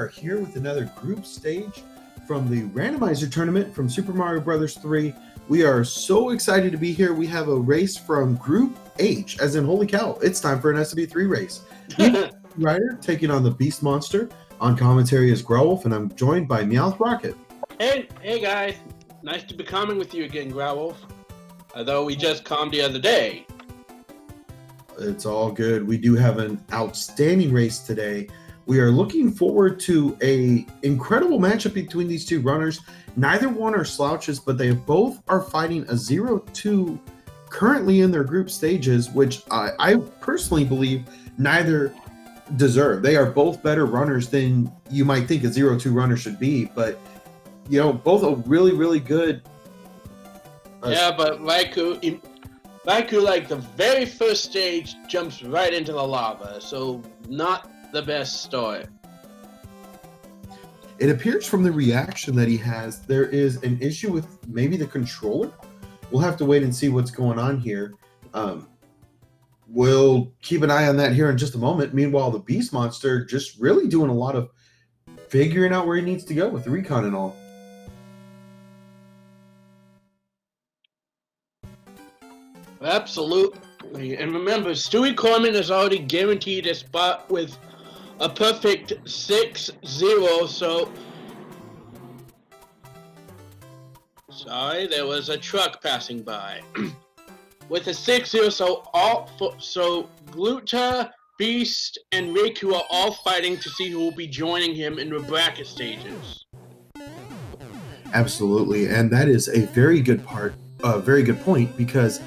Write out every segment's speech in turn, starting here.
are here with another group stage from the Randomizer tournament from Super Mario Bros. 3. We are so excited to be here. We have a race from Group H, as in holy cow, it's time for an SMB3 race. Ryder taking on the TheBeastMonster. On commentary is Growlf, and I'm joined by Meowth Rocket. Hey guys, nice to be calming with you again, Growlf. Although we just calmed the other day. It's all good. We do have an outstanding race today. We are looking forward to an incredible matchup between these two runners. Neither one are slouches, but they both are fighting a 0-2 currently in their group stages, which I personally believe neither deserve. They are both better runners than you might think a 0-2 runner should be, but you know, both are really good. Yeah, but Raikou, like the very first stage, jumps right into the lava, so not the best start. It appears from the reaction that he has, there is an issue with maybe the controller. We'll have to wait and see what's going on here. We'll keep an eye on that here in just a moment. Meanwhile, the TheBeastMonster just really doing a lot of figuring out where he needs to go with the recon and all. Absolutely. And remember, Stewie Corman is already guaranteed a spot with a perfect 6-0, so... Sorry, there was a truck passing by. With a 6-0, so Gluta, Beast, and Raikou are all fighting to see who will be joining him in the bracket stages. Absolutely, and that is a very good point, because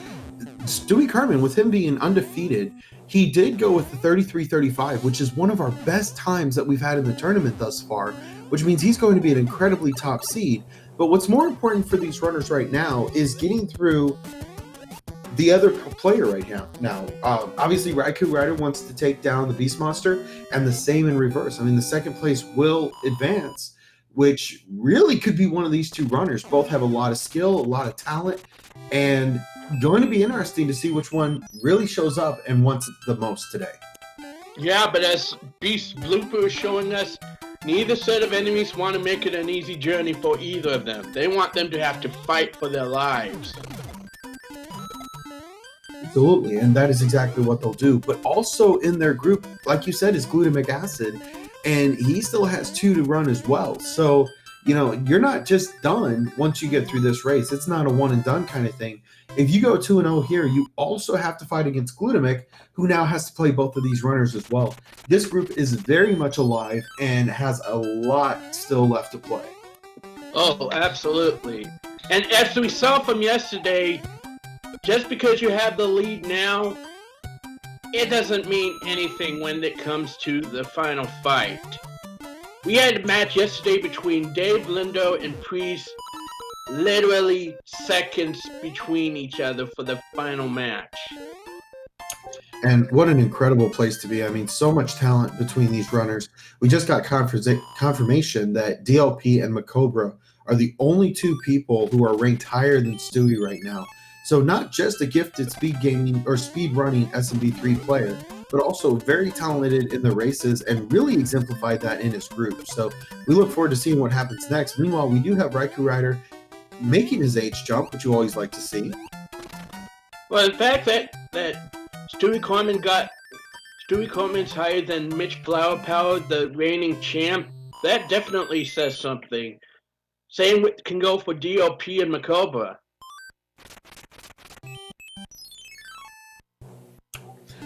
Stewie Carmen, with him being undefeated, he did go with the 33-35, which is one of our best times that we've had in the tournament thus far, which means he's going to be an incredibly top seed. But what's more important for these runners right now is getting through the other player right now. Obviously, RaikouRider wants to take down the TheBeastMonster, and the same in reverse. I mean, the second place will advance, which really could be one of these two runners. Both have a lot of skill, a lot of talent, and going to be interesting to see which one really shows up and wants it the most today. Yeah, but as Beast Blooper is showing us, neither set of enemies want to make it an easy journey for either of them. They want them to have to fight for their lives. Absolutely, and that is exactly what they'll do. But also in their group, like you said, is glutamic acid, and he still has 2 to run as well. So, you know, you're not just done once you get through this race. It's not a one and done kind of thing. If you go 2-0 here, you also have to fight against Glutamic, who now has to play both of these runners as well. This group is very much alive and has a lot still left to play. Oh, absolutely. And as we saw from yesterday, just because you have the lead now, it doesn't mean anything when it comes to the final fight. We had a match yesterday between Dave Lindo and Priest, literally seconds between each other for the final match. And what an incredible place to be. I mean, so much talent between these runners. We just got confirmation that DLP and Macobra are the only 2 people who are ranked higher than Stewie right now. So not just a gifted speed gaming or speed running SMB3 player, but also very talented in the races and really exemplified that in his group. So we look forward to seeing what happens next. Meanwhile, we do have RaikouRider making his H jump, which you always like to see. Well, the fact that Stewie Corman's higher than Mitch Flower Power, the reigning champ, that definitely says something. Same can go for DLP and Macobra.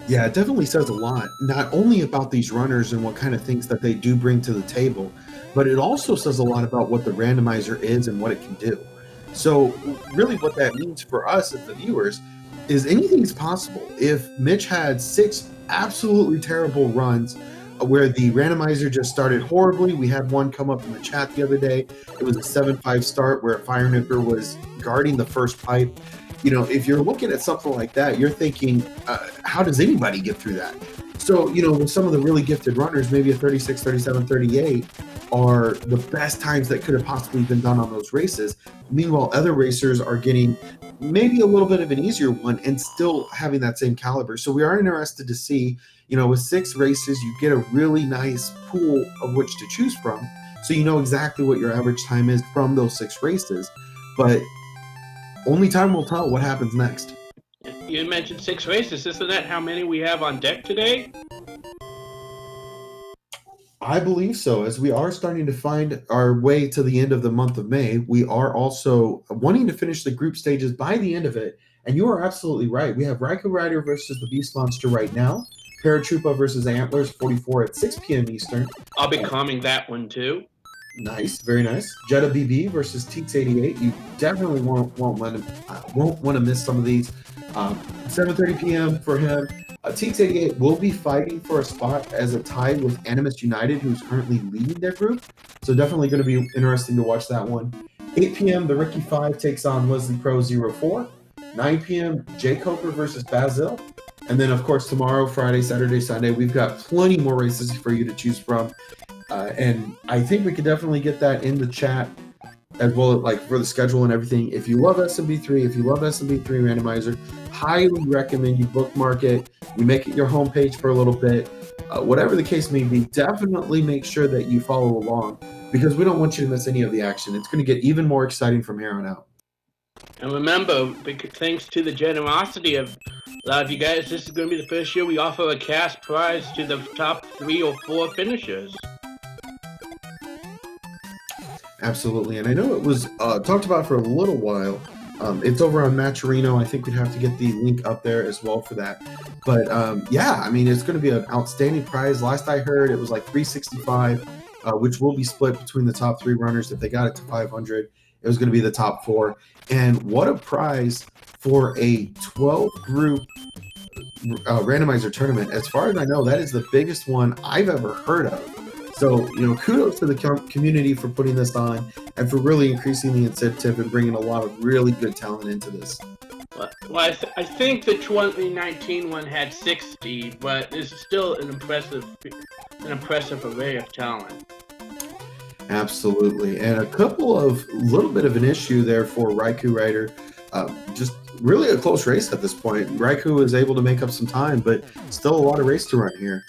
Yeah, it definitely says a lot, not only about these runners and what kind of things that they do bring to the table, but it also says a lot about what the randomizer is and what it can do. So really what that means for us as the viewers is anything's possible. If Mitch had 6 absolutely terrible runs where the randomizer just started horribly, we had one come up in the chat the other day. It was a 7-5 start where Fire Nipper was guarding the first pipe. You know, if you're looking at something like that, you're thinking, how does anybody get through that? So, you know, with some of the really gifted runners, maybe a 36, 37, 38 are the best times that could have possibly been done on those races. Meanwhile, other racers are getting maybe a little bit of an easier one and still having that same caliber. So we are interested to see, you know, with 6 races, you get a really nice pool of which to choose from. So you know exactly what your average time is from those 6 races. But only time will tell what happens next. You mentioned 6 races. Isn't that how many we have on deck today? I believe so. As we are starting to find our way to the end of the month of May, we are also wanting to finish the group stages by the end of it. And you are absolutely right. We have RaikouRider versus the Beast Monster right now. Paratroopa versus Antlers 44 at 6 p.m. Eastern. I'll be calming that one too. Nice, very nice. Jetta BB versus Teeks 88. You definitely won't want to miss some of these. 7:30 p.m. for him. Teeks 88 will be fighting for a spot as a tie with Animus United, who's currently leading their group. So definitely going to be interesting to watch that one. 8 p.m. the Ricky 5 takes on Leslie Pro 04. 9 p.m. Jay Coker versus Basil. And then, of course, tomorrow, Friday, Saturday, Sunday, we've got plenty more races for you to choose from. And I think we could definitely get that in the chat as well, like for the schedule and everything. If you love SMB3, if you love SMB3 Randomizer, highly recommend you bookmark it. You make it your homepage for a little bit. Whatever the case may be, definitely make sure that you follow along because we don't want you to miss any of the action. It's going to get even more exciting from here on out. And remember, thanks to the generosity of a lot of you guys, this is going to be the first year we offer a cash prize to the top 3 or 4 finishers. Absolutely, and I know it was talked about for a little while. It's over on Matcherino. I think we'd have to get the link up there as well for that. But yeah, I mean, it's going to be an outstanding prize. Last I heard, it was like $365, which will be split between the top 3 runners. If they got it to 500, it was going to be the top 4. And what a prize for a 12-group randomizer tournament. As far as I know, that is the biggest one I've ever heard of. So, you know, kudos to the community for putting this on and for really increasing the incentive and bringing a lot of really good talent into this. Well, I think the 2019 one had 60, but it's still an impressive array of talent. Absolutely. And a little bit of an issue there for RaikouRider. Just really a close race at this point. Raikou is able to make up some time, but still a lot of race to run here.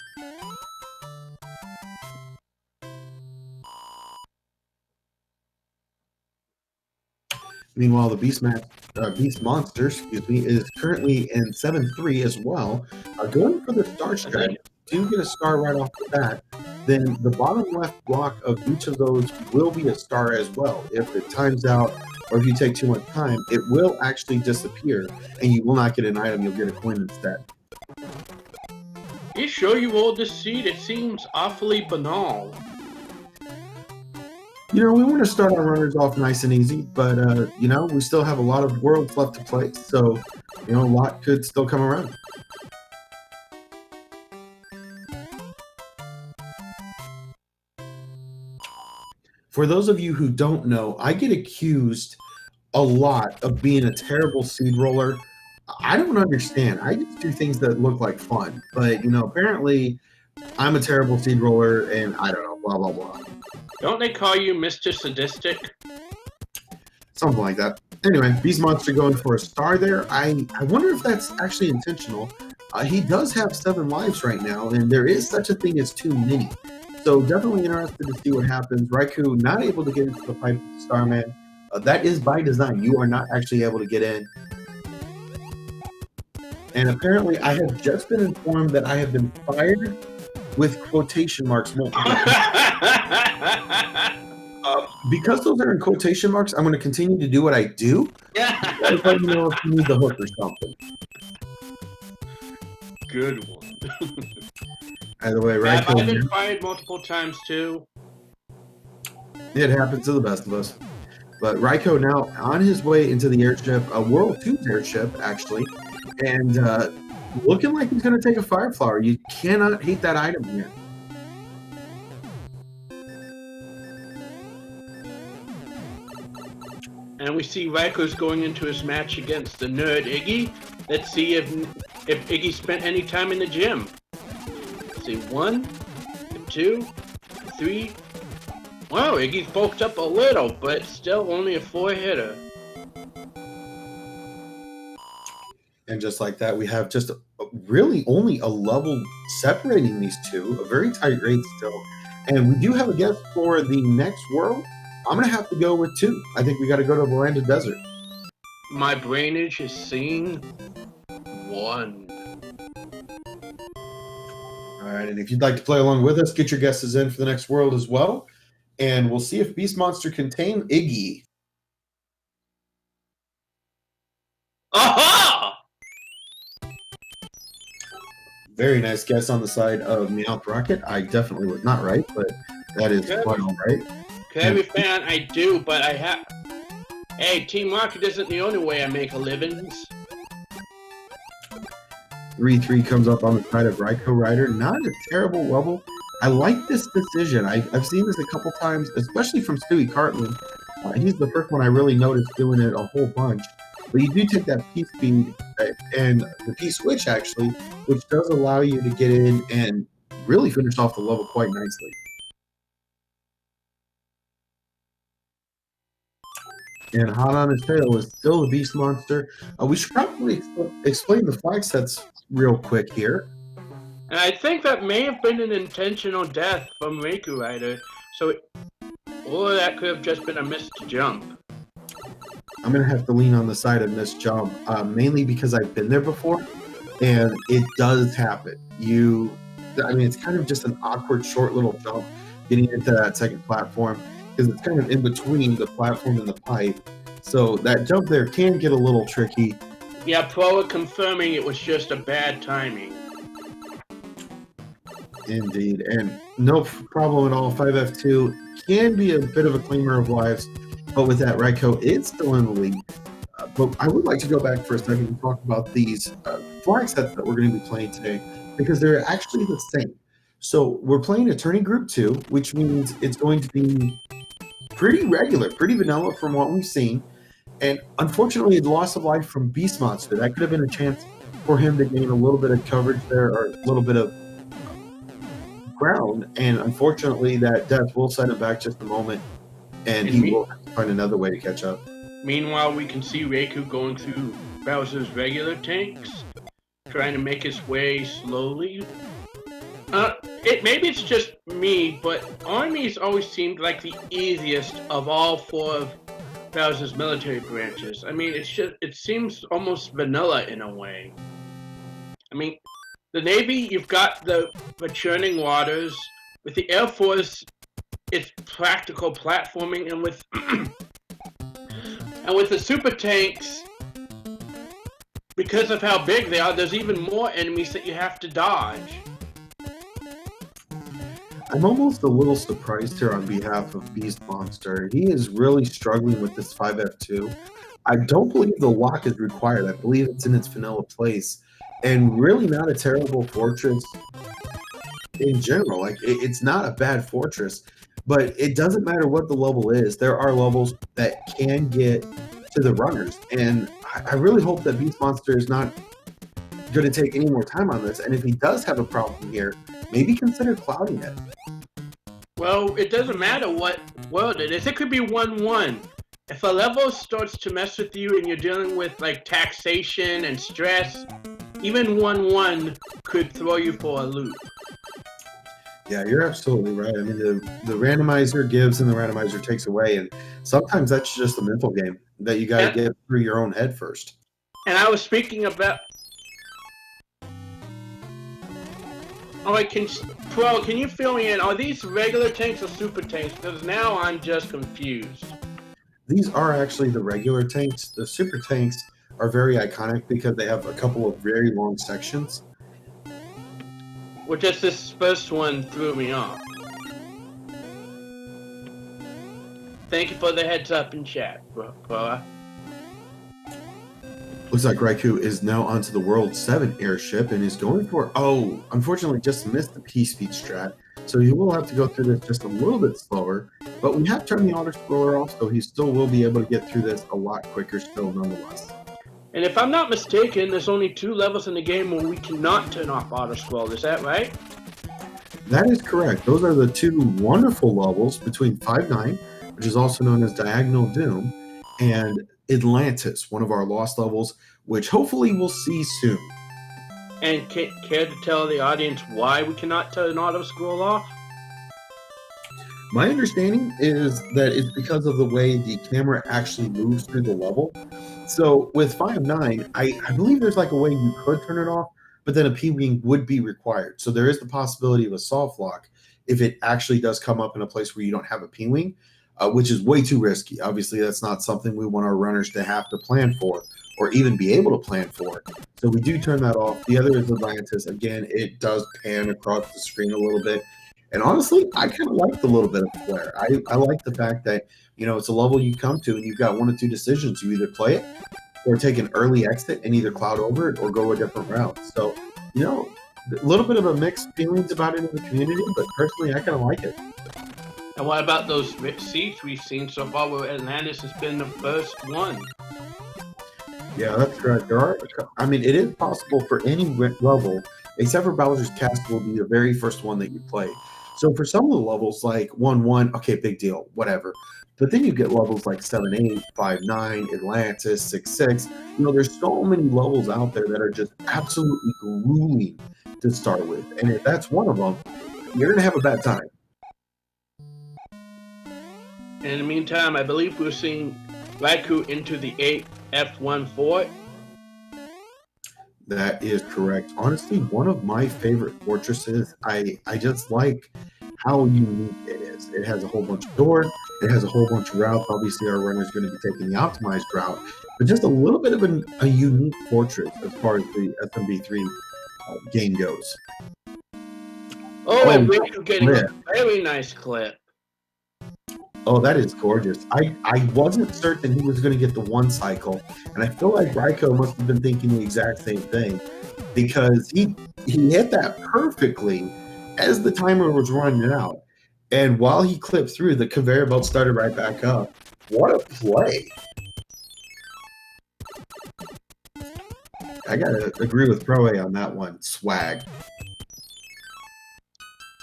Meanwhile, the Beast Monster, is currently in 7-3 as well. Going for the star strat. Do get a star right off the bat, then the bottom left block of each of those will be a star as well. If it times out or if you take too much time, it will actually disappear and you will not get an item, you'll get a coin instead. You sure you rolled this seed? It seems awfully banal. You know, we want to start our runners off nice and easy, but, you know, we still have a lot of worlds left to play, so, you know, a lot could still come around. For those of you who don't know, I get accused a lot of being a terrible seed roller. I don't understand. I just do things that look like fun, but, you know, apparently I'm a terrible seed roller and I don't know, blah, blah, blah. Don't they call you Mr. Sadistic? Something like that. Anyway, Beast Monster going for a star there. I wonder if that's actually intentional. He does have 7 lives right now, and there is such a thing as too many. So definitely interested to see what happens. Raikou not able to get into the fight with Starman. That is by design. You are not actually able to get in. And apparently I have just been informed that I have been fired with quotation marks multiple because those are in quotation marks, I'm going to continue to do what I do. Yeah. Let me know if you need the hook or something. Good one. Either way, right? I've been fired multiple times too. It happens to the best of us. But Raikou now on his way into the airship, a World 2's airship, actually, and looking like he's going to take a Fire Flower. You cannot hate that item here. And we see Raikou's going into his match against the nerd Iggy. Let's see if Iggy spent any time in the gym. Let's see, 1, 2, 3. Wow, Iggy's bulked up a little, but still only a 4-hitter. And just like that, we have just really only a level separating these two, a very tight race still. And we do have a guess for the next world. I'm going to have to go with 2. I think we got to go to Veranda Desert. My brainage is seeing 1. All right, and if you'd like to play along with us, get your guesses in for the next world as well. And we'll see if BeastMonster can tame Iggy. Aha! Very nice guess on the side of Meowth Rocket. I definitely was not right, but that is quite all right. Heavy fan, I do, but I have. Hey, Team Rocket isn't the only way I make a living. 3-3 comes up on the side of RaikouRider. Not a terrible level. I like this decision. I've seen this a couple times, especially from Stewie Cartman. He's the first one I really noticed doing it a whole bunch. But you do take that P-Speed and the P-Switch, actually, which does allow you to get in and really finish off the level quite nicely. And hot on his tail is still the BeastMonster. We should probably explain the flag sets real quick here. And I think that may have been an intentional death from RaikouRider, or that could have just been a missed jump. I'm going to have to lean on the side of missed jump, mainly because I've been there before, and it does happen. It's kind of just an awkward, short little jump getting into that second platform, because it's kind of in between the platform and the pipe. So that jump there can get a little tricky. Yeah, Pro confirming it was just a bad timing. Indeed, and no problem at all. 5F2 can be a bit of a claimer of lives, but with that, Raikou is still in the lead. But I would like to go back for a second and talk about these flag sets that we're going to be playing today, because they're actually the same. So we're playing Attorney Group 2, which means it's going to be pretty regular, pretty vanilla from what we've seen. And unfortunately, the loss of life from BeastMonster, that could have been a chance for him to gain a little bit of coverage there, or a little bit of ground. And unfortunately, that death will set him back just a moment, and he will have to find another way to catch up. Meanwhile, we can see Raikou going through Bowser's regular tanks, trying to make his way slowly. Maybe it's just me, but armies always seemed like the easiest of all 4 of Bowser's military branches. I mean, it seems almost vanilla in a way. I mean, the Navy, you've got the churning waters. With the Air Force, it's practical platforming, and with and with the super tanks, because of how big they are, there's even more enemies that you have to dodge. I'm almost a little surprised here on behalf of BeastMonster. He is really struggling with this 5F2. I don't believe the lock is required. I believe it's in its vanilla place. And really not a terrible fortress in general. Like, it's not a bad fortress, but it doesn't matter what the level is. There are levels that can get to the runners. And I really hope that BeastMonster is not going to take any more time on this. And if he does have a problem here, maybe consider clouding it. Well, it doesn't matter what world it is. It could be 1-1. If a level starts to mess with you and you're dealing with like taxation and stress, even 1-1 could throw you for a loop. Yeah, you're absolutely right. I mean, the randomizer gives and the randomizer takes away, and sometimes that's just a mental game that you got to get through your own head first. And I was speaking about. All right, Pro, can you fill me in? Are these regular tanks or super tanks? Because now I'm just confused. These are actually the regular tanks. The super tanks are very iconic because they have a couple of very long sections. Well, just this first one threw me off. Thank you for the heads up in chat, Pro. Looks like Raikou is now onto the World 7 airship and is going for, unfortunately just missed the P-Speed strat. So he will have to go through this just a little bit slower, but we have turned the auto-scroller off, so he still will be able to get through this a lot quicker still nonetheless. And if I'm not mistaken, there's only 2 levels in the game where we cannot turn off auto-scroll, is that right? That is correct. Those are the 2 wonderful levels between 5-9, which is also known as Diagonal Doom, and Atlantis, one of our lost levels, which hopefully we'll see soon. And care to tell the audience why we cannot turn auto scroll off? My understanding is that it's because of the way the camera actually moves through the level. So with 5.9, I believe there's like a way you could turn it off, but then a P-Wing would be required. So there is the possibility of a soft lock if it actually does come up in a place where you don't have a P-Wing, which is way too risky. Obviously, that's not something we want our runners to have to plan for or even be able to plan for. So we do turn that off. The other is Atlantis. Again, it does pan across the screen a little bit. And honestly, I kind of like the little bit of flair. I like the fact that, you know, it's a level you come to and you've got one of two decisions. You either play it or take an early exit and either cloud over it or go a different route. So, you know, a little bit of a mixed feelings about it in the community, but personally, I kind of like it. And what about those seats we've seen so far where Atlantis has been the first one? Yeah, that's correct. There are, I mean, it is possible for any level, except for Bowser's Castle, will be the very first one that you play. So for some of the levels, like 1-1, okay, big deal, whatever. But then you get levels like 7-8, 5-9, Atlantis, 6-6. You know, there's so many levels out there that are just absolutely grueling to start with. And if that's one of them, you're going to have a bad time. In the meantime, I believe we're seeing Raikou into the 8F14. That is correct. Honestly, one of my favorite fortresses. I just like how unique it is. It has a whole bunch of doors. It has a whole bunch of routes. Obviously, our runner is going to be taking the optimized route, but just a little bit of a unique fortress as far as the SMB3 game goes. And Raikou getting a very nice clip. Oh, that is gorgeous. I wasn't certain he was going to get the one cycle, and I feel like Raikou must have been thinking the exact same thing because he hit that perfectly as the timer was running out. And while he clipped through, the conveyor belt started right back up. What a play. I got to agree with Pro A on that one. Swag.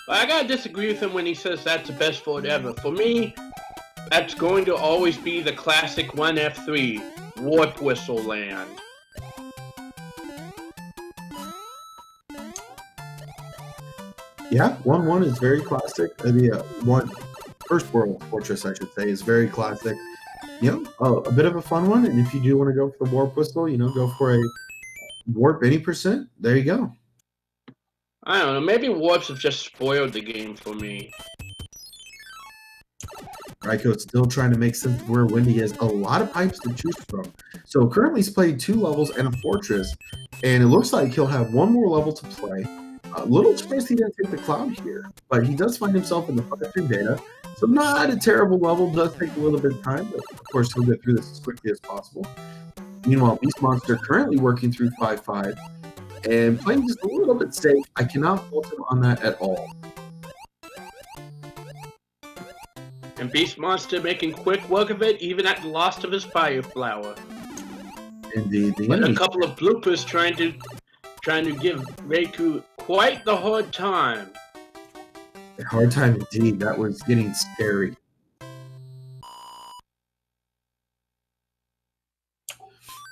I gotta disagree with him when he says that's the best fort ever. For me, that's going to always be the classic 1F3, Warp Whistle Land. Yeah, 1-1 is very classic. The First World Fortress, I should say, is very classic. You know, a bit of a fun one. And if you do want to go for the Warp Whistle, you know, go for a Warp any %. There you go. I don't know, maybe warps have just spoiled the game for me. Raikou's still trying to make sense of where Wendy is. A lot of pipes to choose from. So currently he's played 2 levels and a fortress, and it looks like he'll have one more level to play. A little surprised he didn't take the cloud here, but he does find himself in the 5-3 beta, so not a terrible level. Does take a little bit of time, but of course he'll get through this as quickly as possible. Meanwhile, BeastMonster currently working through 5-5 and playing just a little bit safe. I cannot fault him on that at all. And BeastMonster making quick work of it, even at the loss of his Fire Flower. Indeed. But a couple of bloopers trying to give Raikou quite the hard time. A hard time indeed. That was getting scary.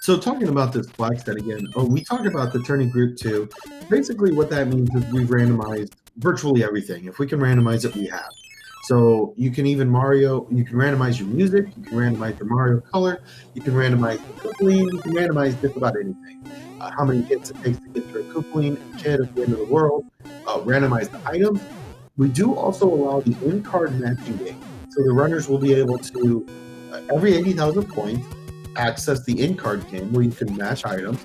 So talking about this flag set again, we talked about the turning group 2. Basically what that means is we've randomized virtually everything. If we can randomize it, we have. So you can even you can randomize your music, you can randomize your Mario color, you can randomize the Koopaline, you can randomize just about anything. How many hits it takes to get through a Koopaline, a kid at the end of the world, randomize the items. We do also allow the in-card matching game. So the runners will be able to, every 80,000 points, access the in-card game where you can match items,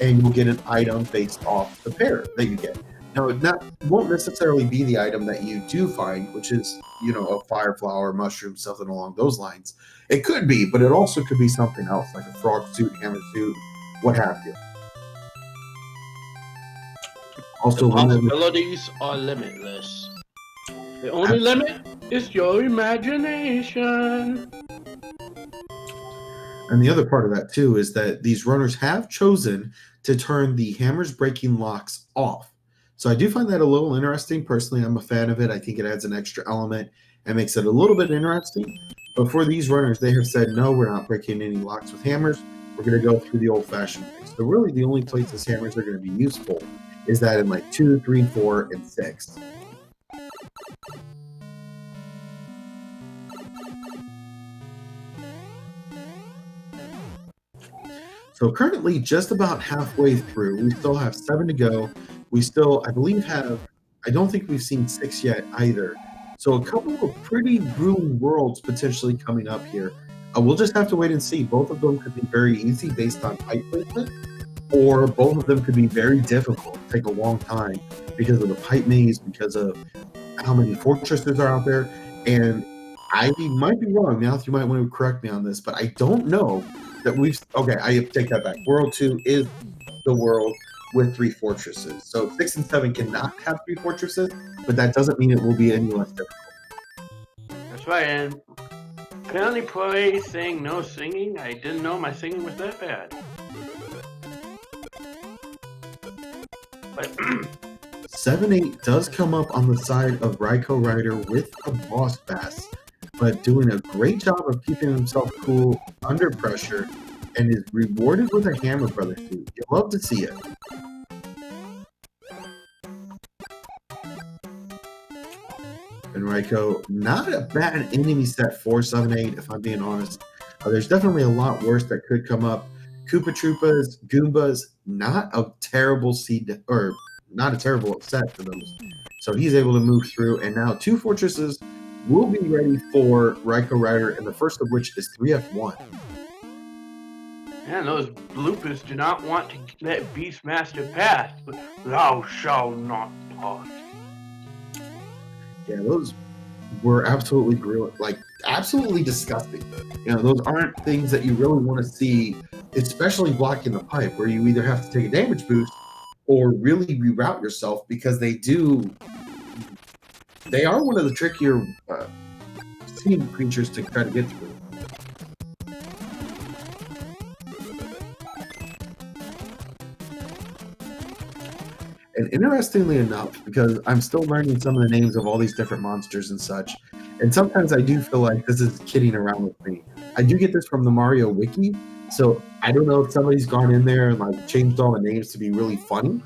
and you'll get an item based off the pair that you get. Now, that won't necessarily be the item that you do find, which is, you know, a fire flower, mushroom, something along those lines. It could be, but it also could be something else, like a frog suit, hammer suit, what have you. Also, the possibilities are limitless. The only limit is your imagination. And the other part of that, too, is that these runners have chosen to turn the hammers breaking locks off. So I do find that a little interesting. Personally, I'm a fan of it. I think it adds an extra element and makes it a little bit interesting. But for these runners, they have said, no, we're not breaking any locks with hammers. We're going to go through the old-fashioned way. So really the only places hammers are going to be useful is that in like 2, 3, 4, and 6. So currently just about halfway through. We still have 7 to go. We still, I believe, I don't think we've seen 6 yet either. So a couple of pretty grueling worlds potentially coming up here. We'll just have to wait and see. Both of them could be very easy based on pipe placement, or both of them could be very difficult, take a long time because of the pipe maze, because of how many fortresses are out there. And I might be wrong. Mouth, you might want to correct me on this, but I don't know that okay, I take that back. World 2 is the world with 3 fortresses. So 6 and 7 cannot have 3 fortresses, but that doesn't mean it will be any less difficult. That's right, and apparently play saying no singing. I didn't know my singing was that bad. But 7-8 does come up on the side of RaikouRider with a boss bass, but doing a great job of keeping himself cool under pressure, and is rewarded with a Hammer Brother suit. You love to see it. And Raikou, not a bad enemy set for 7-8, if I'm being honest. There's definitely a lot worse that could come up. Koopa Troopas, Goombas, not a terrible seed, or not a terrible set for those. So he's able to move through, and now 2 fortresses will be ready for RaikouRider, and the first of which is 3F1. Man, those bloopers do not want to let Beastmaster pass, but thou shalt not pass. Yeah, those were absolutely grueling, like absolutely disgusting. You know, those aren't things that you really want to see, especially blocking the pipe, where you either have to take a damage boost or really reroute yourself, because they are one of the trickier sea creatures to try to get through. And interestingly enough, because I'm still learning some of the names of all these different monsters and such, and sometimes I do feel like this is kidding around with me. I do get this from the Mario Wiki, so I don't know if somebody's gone in there and like changed all the names to be really funny,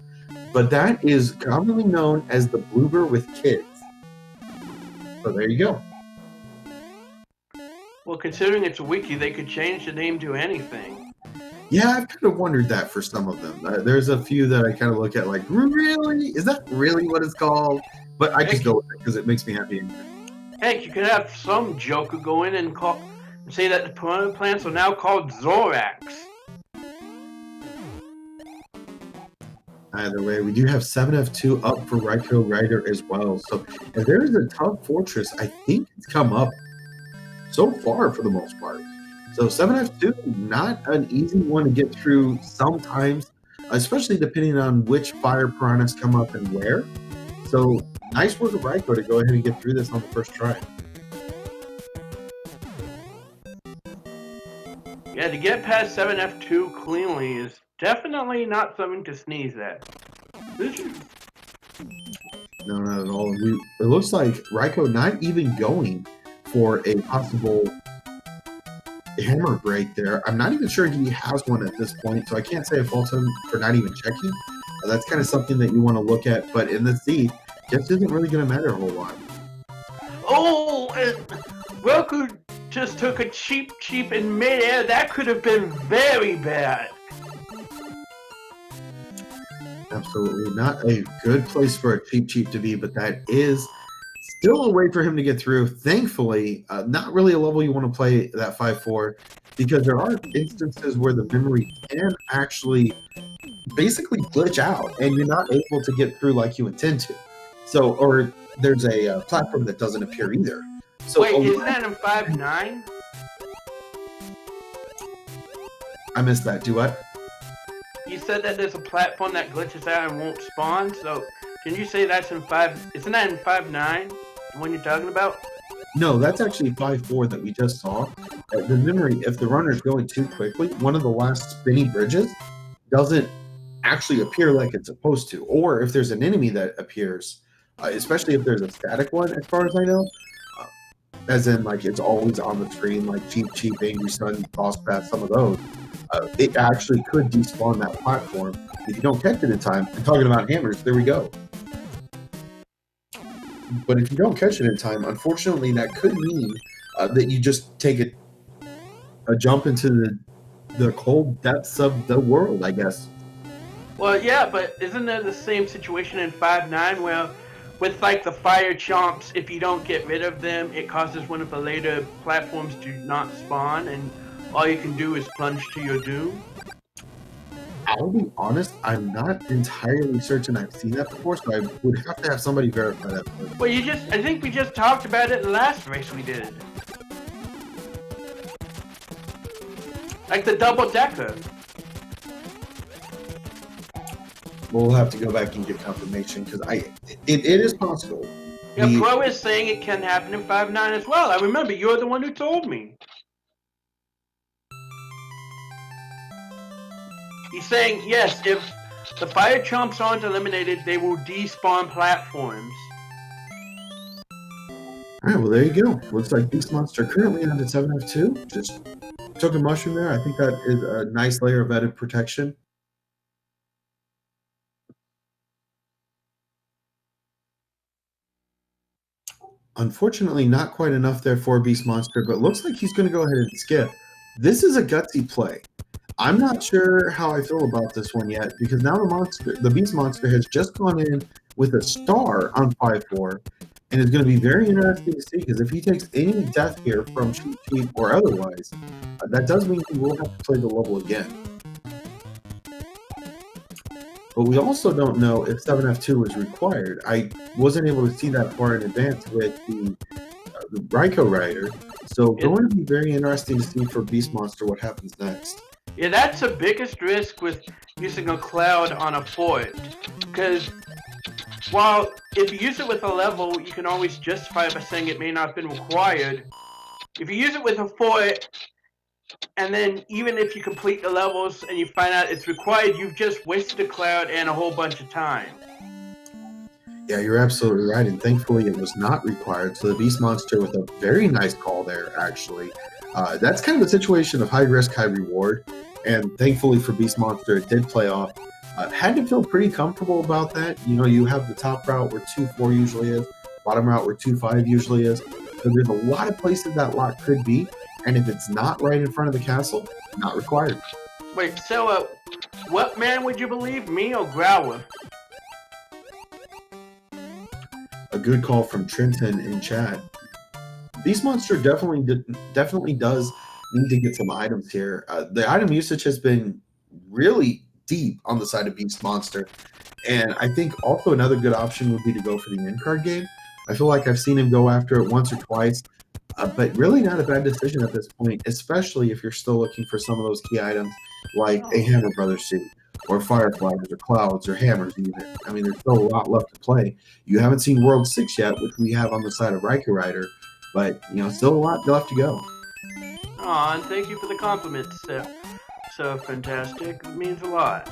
but that is commonly known as the Bloober with kids. So there you go. Well, considering it's a wiki, they could change the name to anything. Yeah, I've kind of wondered that for some of them. There's a few that I kind of look at like, really? Is that really what it's called? But I just go with it because it makes me happy. Heck, you could have some joker go in and say that the plants are now called Zorax. Either way, we do have 7F2 up for RaikouRider as well. So if there is a tough fortress, I think it's come up so far for the most part. So 7F2, not an easy one to get through sometimes, especially depending on which fire piranhas come up and where. So nice work of Raikou to go ahead and get through this on the first try. Yeah, to get past 7F2 cleanly is definitely not something to sneeze at. No, not at all. It looks like Raikou not even going for a possible hammer break there. I'm not even sure he has one at this point, so I can't say I fault him for not even checking. That's kind of something that you want to look at, but in the seed, just isn't really going to matter a whole lot. Oh, Roku just took a cheap in midair. That could have been very bad. Absolutely not a good place for a cheap to be, but that is still a way for him to get through. Thankfully, not really a level you want to play that 5-4, because there are instances where the memory can actually basically glitch out and you're not able to get through like you intend to. So, or there's a platform that doesn't appear either. So wait, isn't that in 5.9? I missed that. Do what? You said that there's a platform that glitches out and won't spawn, so can you say that's in 5? Isn't that in 5.9? The one you're talking about? No, that's actually 5-4 that we just saw. The memory, if the runner's going too quickly, one of the last spinny bridges doesn't actually appear like it's supposed to. Or if there's an enemy that appears, especially if there's a static one, as far as I know, as in like it's always on the screen, like Cheap, Angry Sun, Boss Bass, some of those, it actually could despawn that platform if you don't catch it in time. And talking about hammers, there we go. But if you don't catch it in time, unfortunately, that could mean that you just take a jump into the cold depths of the world, I guess. Well, yeah, but isn't there the same situation in 5.9 where with like the fire chomps, if you don't get rid of them, it causes one of the later platforms to not spawn, and all you can do is plunge to your doom? I'll be honest, I'm not entirely certain I've seen that before, so I would have to have somebody verify that for me. Well, I think we just talked about it in the last race we did. Like the double decker. We'll have to go back and get confirmation because it is possible. Yeah, Pro is saying it can happen in 5.9 as well. I remember you're the one who told me. He's saying yes, if the fire chomps aren't eliminated, they will despawn platforms. Alright, well there you go. Looks like BeastMonster currently on the 7F2. Just took a mushroom there. I think that is a nice layer of added protection. Unfortunately, not quite enough there for BeastMonster, but looks like he's going to go ahead and skip. This is a gutsy play. I'm not sure how I feel about this one yet, because now the BeastMonster has just gone in with a star on 5-4, and it's going to be very interesting to see, because if he takes any death here from Cheap or otherwise, that does mean he will have to play the level again. But we also don't know if 7F2 is required. I wasn't able to see that far in advance with the RaikouRider, so going to be very interesting to see for BeastMonster what happens next. Yeah, that's the biggest risk with using a cloud on a fort, because while if you use it with a level, you can always justify it by saying it may not have been required. If you use it with a fort, and then even if you complete the levels and you find out it's required, you've just wasted a cloud and a whole bunch of time. Yeah, you're absolutely right, and thankfully it was not required. So the BeastMonster with a very nice call there, actually. That's kind of a situation of high risk, high reward, and thankfully for BeastMonster, it did play off. Had to feel pretty comfortable about that. You know, you have the top route where 2-4 usually is, bottom route where 2-5 usually is. So there's a lot of places that lock could be, and if it's not right in front of the castle, not required. Wait, so what man would you believe, me or Growler? A good call from Trenton in chat. BeastMonster definitely does need to get some items here. The item usage has been really deep on the side of BeastMonster, and I think also another good option would be to go for the end card game. I feel like I've seen him go after it once or twice, but really not a bad decision at this point, especially if you're still looking for some of those key items like a Hammer Brothers suit, or Fireflies, or Clouds, or Hammers even. I mean, there's still a lot left to play. You haven't seen World 6 yet, which we have on the side of RaikouRider, but, you know, still a lot left to go. Aw, and thank you for the compliments, so fantastic. It means a lot.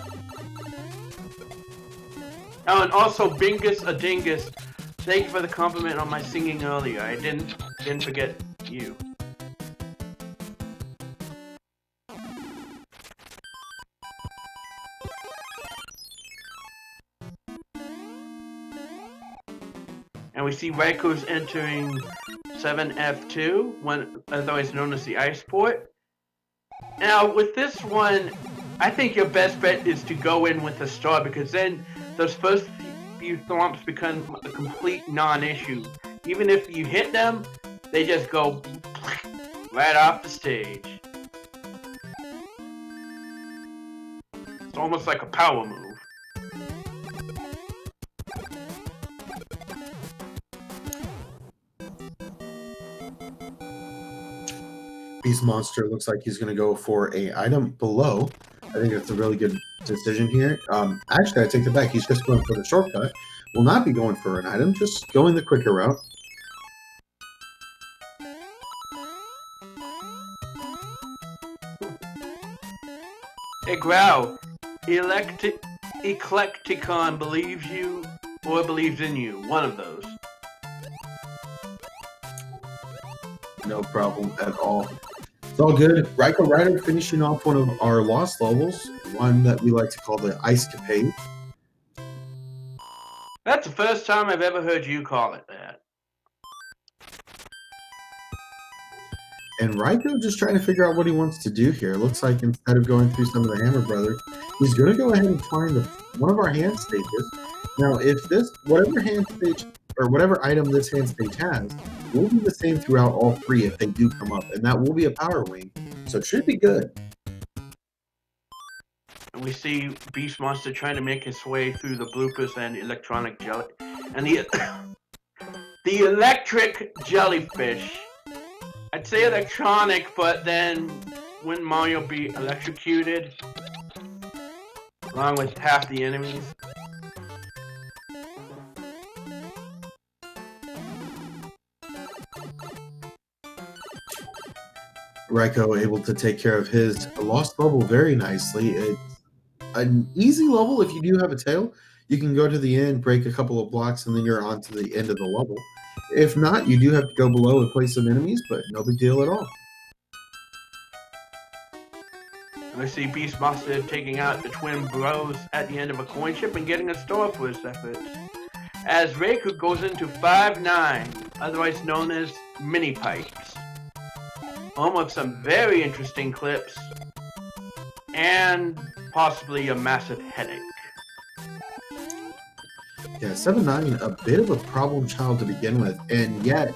Oh, and also, Bingus a Dingus, thank you for the compliment on my singing earlier. I didn't forget you. And we see Raikou's entering 7F2, otherwise known as the Ice Port. Now, with this one, I think your best bet is to go in with a star, because then those first few thwomps become a complete non-issue. Even if you hit them, they just go right off the stage. It's almost like a power move. BeastMonster looks like he's going to go for a item below. I think that's a really good decision here. Actually, I take it back. He's just going for the shortcut. Will not be going for an item, just going the quicker route. Hey, Grow, Eclecticon believes you or believes in you. One of those. No problem at all. It's all good. RaikouRider finishing off one of our lost levels, one that we like to call the Ice Capade. That's the first time I've ever heard you call it that. And Raikou just trying to figure out what he wants to do here. It looks like instead of going through some of the Hammer Brothers, he's going to go ahead and find one of our hand stages. Now, if whatever hand stage or whatever item this hand stage has, will be the same throughout all three if they do come up, and that will be a power wing, so it should be good. And we see BeastMonster trying to make his way through the bloopers and electronic jelly, and the electric jellyfish. I'd say electronic, but then wouldn't Mario be electrocuted along with half the enemies? Raikou able to take care of his lost level very nicely. It's an easy level if you do have a tail. You can go to the end, break a couple of blocks, and then you're on to the end of the level. If not, you do have to go below and play some enemies, but no big deal at all. I see BeastMonster taking out the twin bros at the end of a coin ship and getting a star for his efforts. As Raikou goes into 5-9, otherwise known as mini pipes. Home of some very interesting clips and possibly a massive headache. Yeah, 7-9, a bit of a problem child to begin with, and yet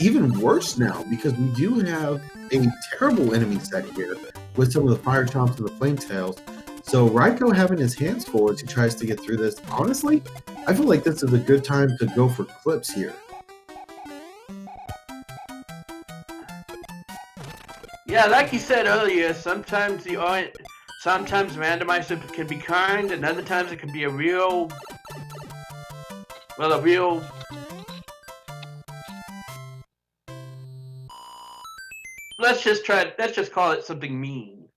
even worse now because we do have a terrible enemy set here with some of the Fire Chomps and the Flame Tails. So Raikou having his hands full as he tries to get through this. Honestly, I feel like this is a good time to go for clips here. Yeah, like you said earlier, sometimes randomizer can be kind, and other times it can be a real. Let's just call it something mean.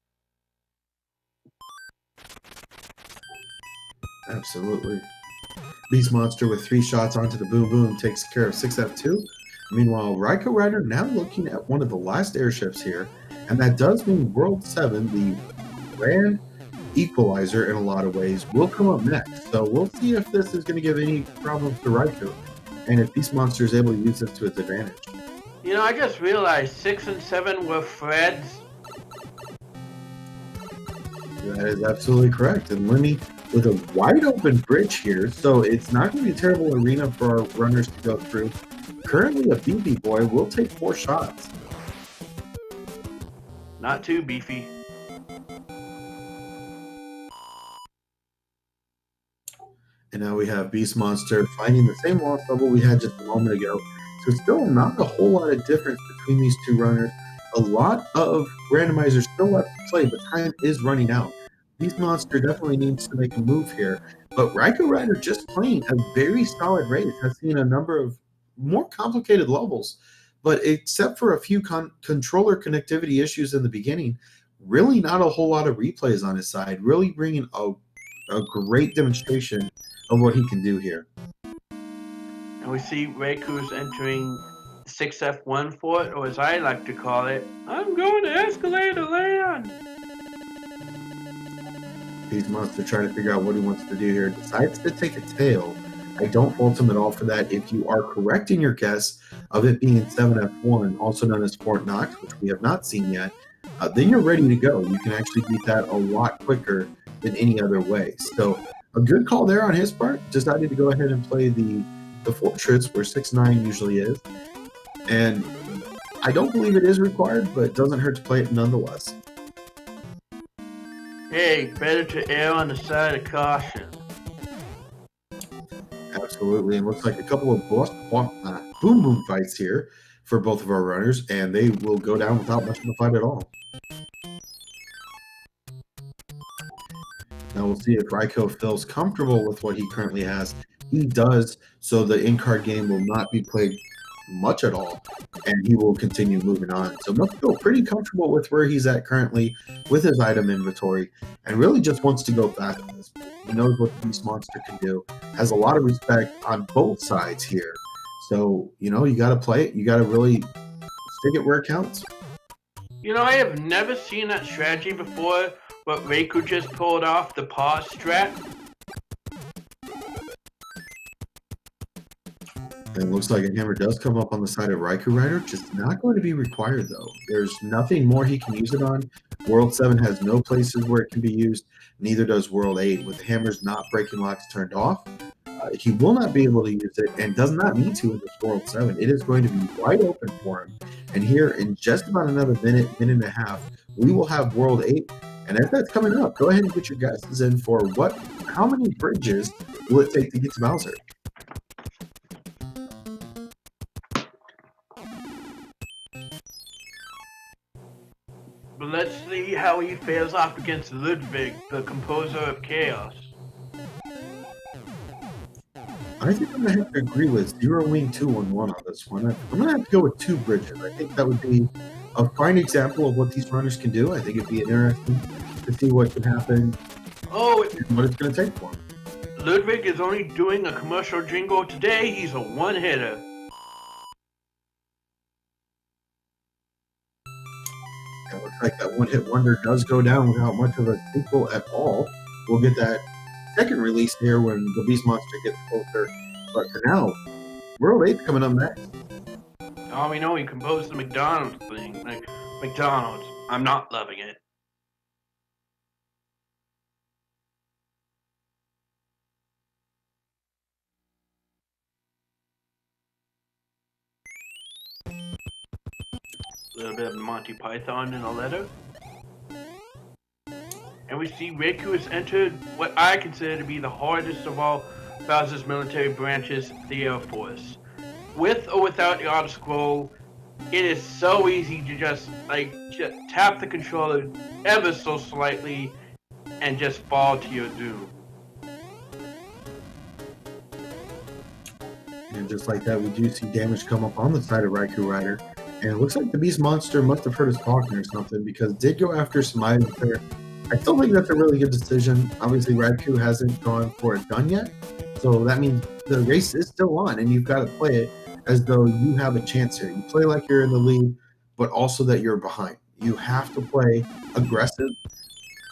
Absolutely. BeastMonster with 3 shots onto the Boom Boom takes care of 6F2. Meanwhile, RaikouRider now looking at one of the last airships here, and that does mean World 7, the grand equalizer in a lot of ways, will come up next. So we'll see if this is going to give any problems to Raikou, and if BeastMonster is able to use this to its advantage. You know, I just realized 6 and 7 were Freds. That is absolutely correct. And Lemmy with a wide open bridge here, so it's not going to be a terrible arena for our runners to go through. Currently, a beefy boy will take 4 shots. Not too beefy. And now we have BeastMonster finding the same lost level we had just a moment ago. So still not a whole lot of difference between these two runners. A lot of randomizers still left to play, but time is running out. BeastMonster definitely needs to make a move here. But RaikouRider just playing a very solid race, has seen a number of more complicated levels. But except for a few controller connectivity issues in the beginning, really not a whole lot of replays on his side, really bringing a great demonstration of what he can do here. And we see Raikou's entering 6F1 fort, or as I like to call it, I'm going to escalator land. BeastMonster trying to figure out what he wants to do here. Decides to take a tail. I don't fault him at all for that. If you are correct in your guess of it being 7F1, also known as Fort Knox, which we have not seen yet, then you're ready to go. You can actually beat that a lot quicker than any other way. So a good call there on his part. Decided to go ahead and play the Fortress where 6-9 usually is. And I don't believe it is required, but it doesn't hurt to play it nonetheless. Hey, better to err on the side of caution. Absolutely, and looks like a couple of boom boom fights here for both of our runners, and they will go down without much of a fight at all. Now we'll see if Raikou feels comfortable with what he currently has. He does, so the in-card game will not be played much at all, and he will continue moving on. So must feel pretty comfortable with where he's at currently with his item inventory, and really just wants to go fast at this point. He knows what the BeastMonster can do, has a lot of respect on both sides here. So, you know, you got to play it. You got to really Take it where it counts. You know, I have never seen that strategy before, what Raikou just pulled off, the pause strat. It looks like a hammer does come up on the side of RaikouRider, which is not going to be required, though. There's nothing more he can use it on. World 7 has no places where it can be used, neither does World 8. With the hammers not breaking locks turned off, he will not be able to use it and does not need to in this World 7. It is going to be wide open for him. And here, in just about another minute and a half, we will have World 8. And as that's coming up, go ahead and get your guesses in for how many bridges will it take to get to Bowser? But let's see how he fares off against Ludwig, the composer of Chaos. I think I'm going to have to agree with zeroing 2 on 1 on this one. I'm going to have to go with 2 bridges. I think that would be a fine example of what these runners can do. I think it'd be interesting to see what can happen and what it's going to take for him. Ludwig is only doing a commercial jingle today. He's a one-hitter. It looks like that one-hit wonder does go down without much of a sequel at all. We'll get that second release here when the TheBeastMonster gets closer. But for now, World 8's coming up next. Oh, we know he composed the McDonald's thing. Like, McDonald's, I'm not loving it. A little bit of Monty Python in a letter. And we see Raikou has entered what I consider to be the hardest of all Bowser's military branches, the Air Force. With or without the auto scroll, it is so easy to just tap the controller ever so slightly and just fall to your doom. And just like that, we do see damage come up on the side of RaikouRider. And it looks like the TheBeastMonster must have heard us talking or something, because it did go after some items there. I still think that's a really good decision. Obviously, Raikou hasn't gone for it done yet, so that means the race is still on, and you've got to play it as though you have a chance here. You play like you're in the lead, but also that you're behind. You have to play aggressive,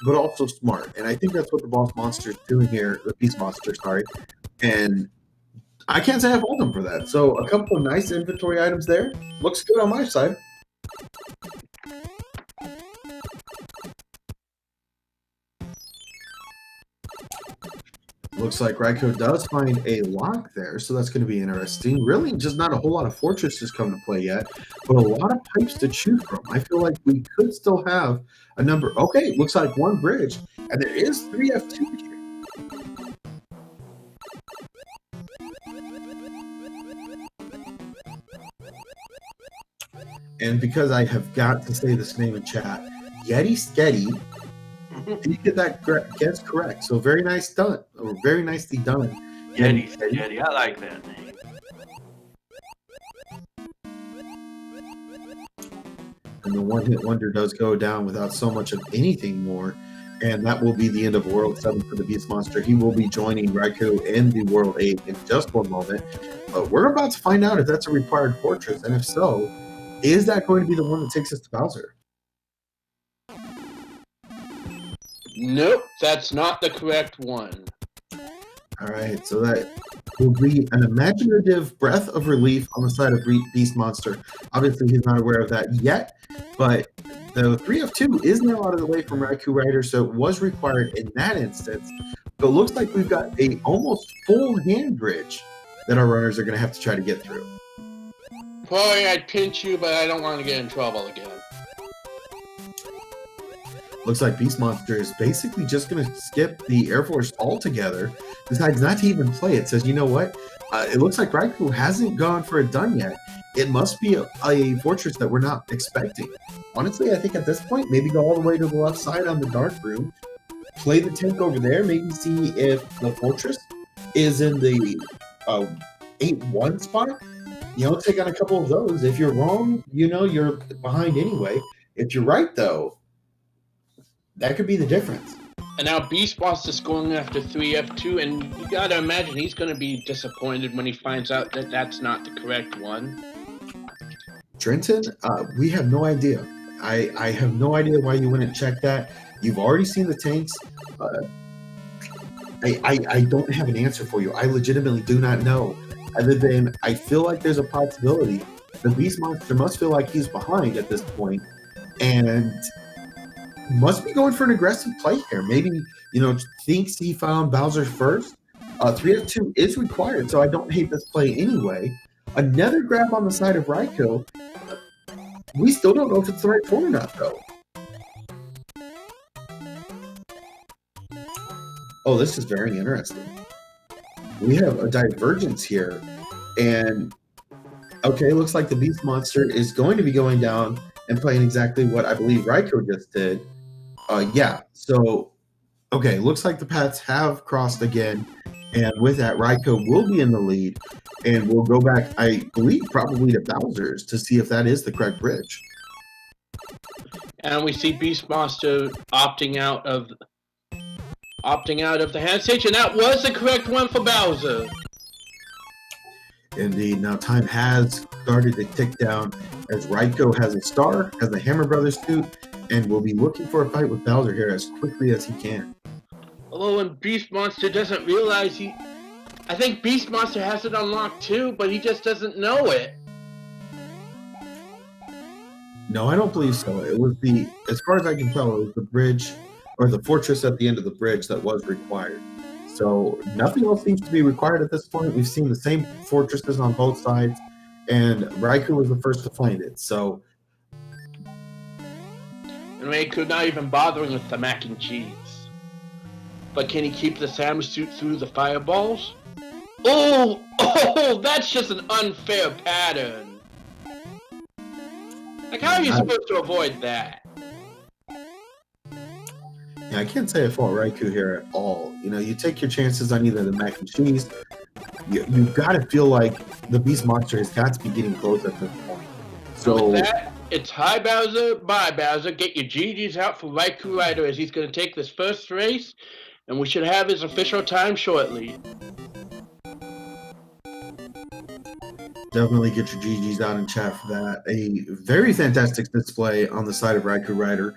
but also smart, and I think that's what the TheBeastMonster is doing here. The TheBeastMonster, sorry, and I can't say I fault him for that. So a couple of nice inventory items there. Looks good on my side. Looks like Raikou does find a lock there, so that's going to be interesting. Really, just not a whole lot of fortresses come to play yet, but a lot of pipes to choose from. I feel like we could still have a number. Okay, looks like 1 bridge, and there is 3 F2 here. And because I have got to say this name in chat, Yeti Sketty, did get that guess correct. So very nice done, or very nicely done. Yeti, I like that name. And the one-hit wonder does go down without so much of anything more. And that will be the end of World 7 for the TheBeastMonster. He will be joining Raikou in the World 8 in just one moment. But we're about to find out if that's a required fortress, and if so, is that going to be the one that takes us to Bowser? Nope, that's not the correct one. All right, so that will be an imaginative breath of relief on the side of TheBeastMonster. Obviously, he's not aware of that yet, but the 3F2 is now out of the way from RaikouRider, so it was required in that instance. But it looks like we've got a almost full hand bridge that our runners are going to have to try to get through. Boy, I'd pinch you, but I don't want to get in trouble again. Looks like TheBeastMonster is basically just going to skip the Air Force altogether, decides not to even play it, says, you know what, it looks like Raikou hasn't gone for it done yet. It must be a fortress that we're not expecting. Honestly, I think at this point, maybe go all the way to the left side on the dark room, play the tank over there, maybe see if the fortress is in the 8-1 spot. You know, take on a couple of those. If you're wrong, you know, you're behind anyway. If you're right, though, that could be the difference. And now TheBeastMonster's going after 3F2, and you gotta imagine he's gonna be disappointed when he finds out that that's not the correct one. Trenton, we have no idea. I have no idea why you wouldn't check that. You've already seen the tanks. Uh, I don't have an answer for you. I legitimately do not know. Other than I feel like there's a possibility the Beast Monster must feel like he's behind at this point and must be going for an aggressive play here. Maybe, thinks he found Bowser first. 3-2 is required, so I don't hate this play anyway. Another grab on the side of Raikou. We still don't know if it's the right form or not, though. Oh, this is very interesting. We have a divergence here, and okay, looks like the Beast Monster is going to be going down and playing exactly what I believe Raikou just did. Yeah, so, okay, looks like the paths have crossed again, and with that, Raikou will be in the lead, and we'll go back, I believe, probably to Bowser's to see if that is the correct bridge. And we see BeastMonster opting out of the hand stage, and that was the correct one for Bowser. Indeed. Now time has started to tick down as Raikou has a star, has the Hammer Brothers suit, and will be looking for a fight with Bowser here as quickly as he can. Although when BeastMonster doesn't realize I think BeastMonster has it unlocked too, but he just doesn't know it. No, I don't believe so. It was as far as I can tell, it was the bridge or the fortress at the end of the bridge that was required. So nothing else seems to be required at this point. We've seen the same fortresses on both sides, and Raikou was the first to find it. So, and Raikou not even bothering with the mac and cheese. But can he keep the Samus suit through the fireballs? Oh, that's just an unfair pattern. Like, how are you supposed to avoid that? Yeah, I can't say I fault Raikou here at all. You take your chances on either the mac and cheese. You've got to feel like the Beast Monster has got to be getting close at this point. So with that, it's hi Bowser, bye Bowser. Get your GGs out for RaikouRider as he's going to take this first race, and we should have his official time shortly. Definitely get your GGs out in chat for that. A very fantastic display on the side of RaikouRider.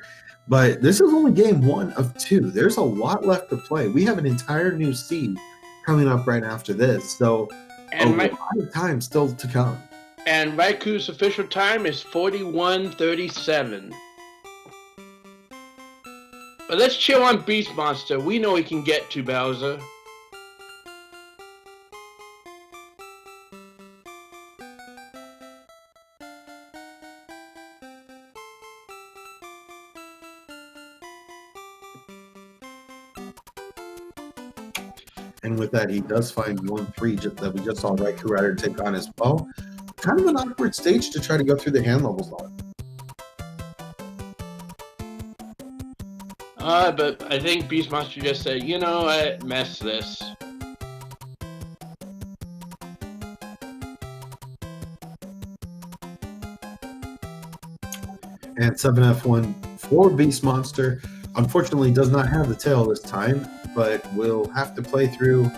But this is only game 1 of 2. There's a lot left to play. We have an entire new seed coming up right after this. So a lot of time still to come. And Raikou's official time is 41:37. But let's chill on BeastMonster. We know he can get to Bowser. And with that, he does find 1-3 that we just saw RaikouRider take on as well. Kind of an awkward stage to try to go through the hand levels on. But I think BeastMonster just said, you know what, mess this. And 7F1 for BeastMonster. Unfortunately, does not have the tail this time, but will have to play through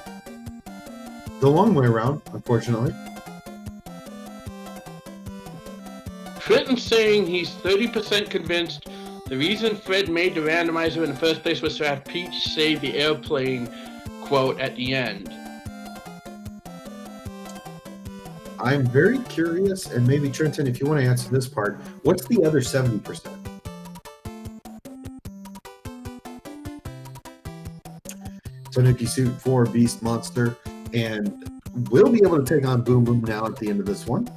the long way around, unfortunately. Trenton's saying he's 30% convinced the reason Fred made the randomizer in the first place was to have Peach save the airplane quote at the end. I'm very curious, and maybe Trenton, if you want to answer this part, what's the other 70%? Tanuki suit for BeastMonster, and will be able to take on Boom Boom now at the end of this one.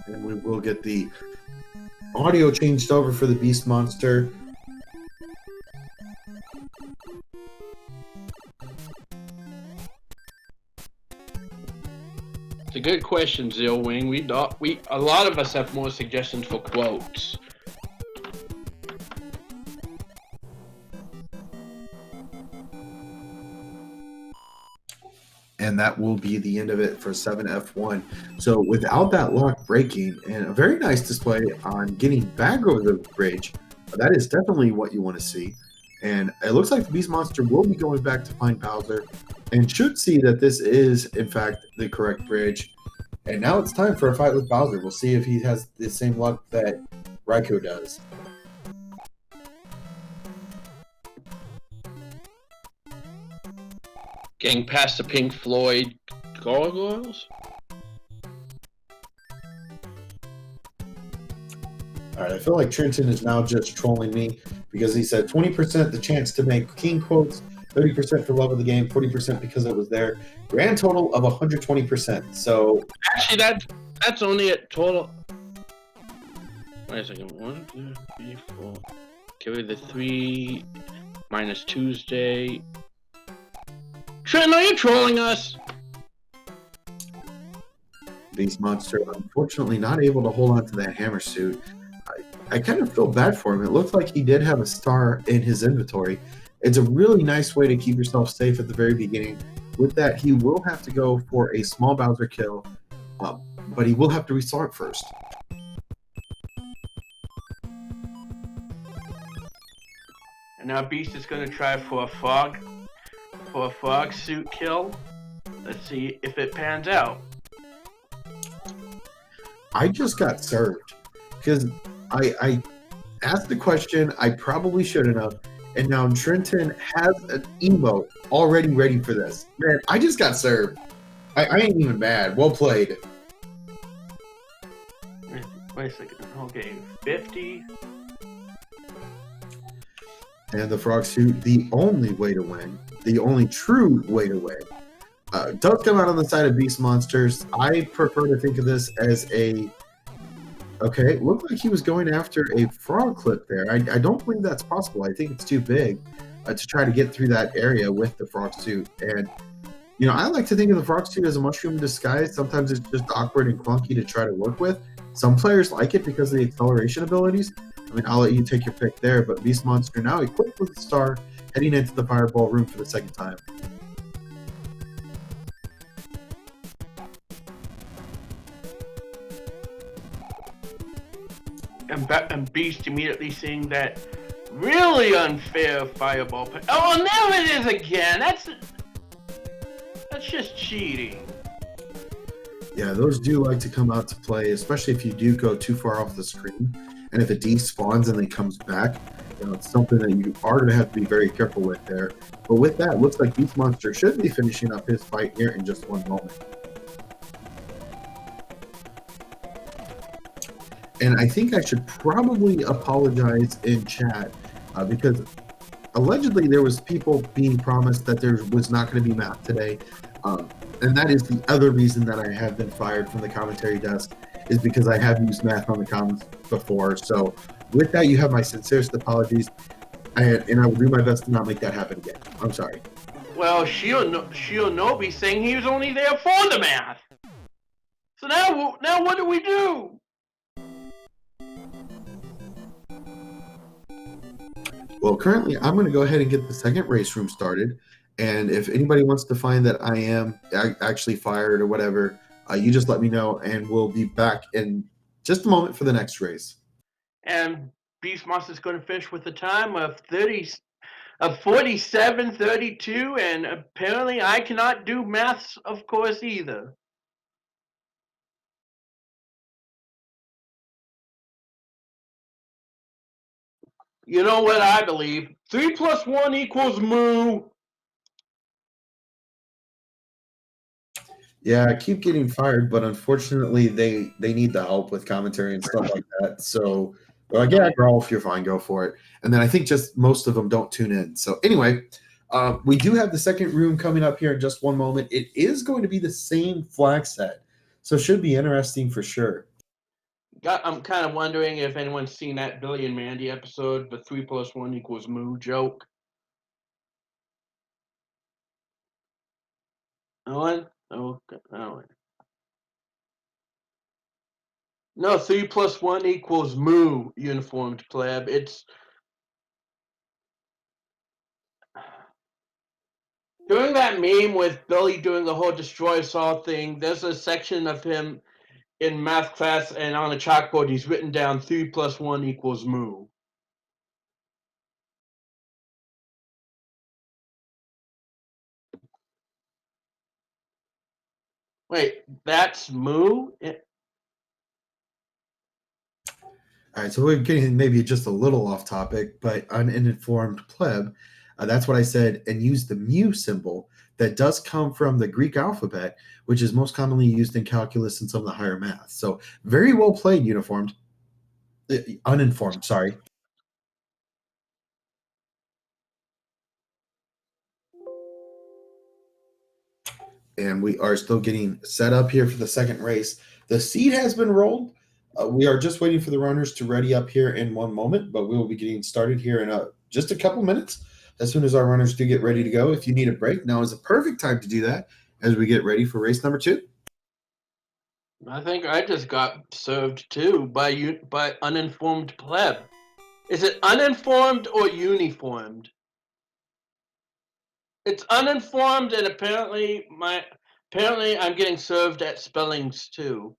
And we will get the audio changed over for the BeastMonster. It's a good question, Zillwing. A lot of us have more suggestions for quotes. And that will be the end of it for 7F1. So without that lock breaking, and a very nice display on getting back over the bridge, that is definitely what you want to see. And it looks like the BeastMonster will be going back to find Bowser. and should see that this is, in fact, the correct bridge. And now it's time for a fight with Bowser. We'll see if he has the same luck that Raikou does. Getting past the Pink Floyd gargoyles. All right, I feel like Trenton is now just trolling me because he said 20% the chance to make king quotes, 30% for love of the game, 40% because it was there. Grand total of 120%. So actually, that's only a total. Wait a second. 1, 2, 3, 4. Carry the 3 minus Tuesday. Trenton, are you trolling us? BeastMonster, unfortunately, not able to hold on to that hammer suit. I kind of feel bad for him. It looked like he did have a star in his inventory. It's a really nice way to keep yourself safe at the very beginning. With that, he will have to go for a small Bowser kill, but he will have to restart first. And now Beast is going to try for a frog suit kill. Let's see if it pans out. I just got served because I asked the question I probably shouldn't have, and now Trenton has an emote already ready for this. Man, I just got served. I ain't even mad. Well played. Wait a second. Okay, 50. And the frog suit, the only way to win, the only true way to win, does come out on the side of BeastMonsters. I prefer to think of this as a... Okay, it looked like he was going after a frog clip there. I don't believe that's possible. I think it's too big to try to get through that area with the frog suit. And, you know, I like to think of the frog suit as a mushroom in disguise. Sometimes it's just awkward and clunky to try to work with. Some players like it because of the acceleration abilities. I mean, I'll let you take your pick there, but BeastMonster now equipped with the star, heading into the fireball room for the second time. And Beast immediately seeing that really unfair fireball. Oh, there it is again. That's just cheating. Yeah, those do like to come out to play, especially if you do go too far off the screen. And if it despawns and then comes back, you know, it's something that you are going to have to be very careful with there. But with that, it looks like BeastMonster should be finishing up his fight here in just one moment. And I think I should probably apologize in chat because allegedly there was people being promised that there was not going to be math today. And that is the other reason that I have been fired from the commentary desk, is because I have used math on the comments before. So with that, you have my sincerest apologies, and I will do my best to not make that happen again. I'm sorry. Well, Shionobi saying he was only there for the math. So now what do we do? Well, currently, I'm going to go ahead and get the second race room started. And if anybody wants to find that I am actually fired or whatever, you just let me know, and we'll be back in just a moment for the next race. And BeastMonster is going to finish with a time of 47:32, and apparently I cannot do maths, of course, either. You know what I believe? 3 + 1 = moo. Yeah, I keep getting fired, but unfortunately, they need the help with commentary and stuff like that. So they're like, yeah, Rolf, you're fine, go for it. And then I think just most of them don't tune in. So anyway, we do have the second room coming up here in just one moment. It is going to be the same flag set, so it should be interesting for sure. I'm kind of wondering if anyone's seen that Billy and Mandy episode, the 3 + 1 = moo joke. No one? Okay. No, 3 + 1 = moo, uniformed pleb. It's during that meme with Billy doing the whole destroy us all thing, there's a section of him in math class, and on a chalkboard he's written down 3 + 1 = moo. Wait, that's Moo? All right, so we're getting maybe just a little off topic, but uninformed pleb, that's what I said, and use the mu symbol that does come from the Greek alphabet, which is most commonly used in calculus and some of the higher math. So very well played, uninformed, sorry. And we are still getting set up here for the second race. The seed has been rolled. We are just waiting for the runners to ready up here in one moment, but we will be getting started here in just a couple minutes. As soon as our runners do get ready to go, if you need a break, now is a perfect time to do that as we get ready for race number 2. I think I just got served too by uninformed pleb. Is it uninformed or uniformed? It's uninformed, and apparently I'm getting served at spellings too.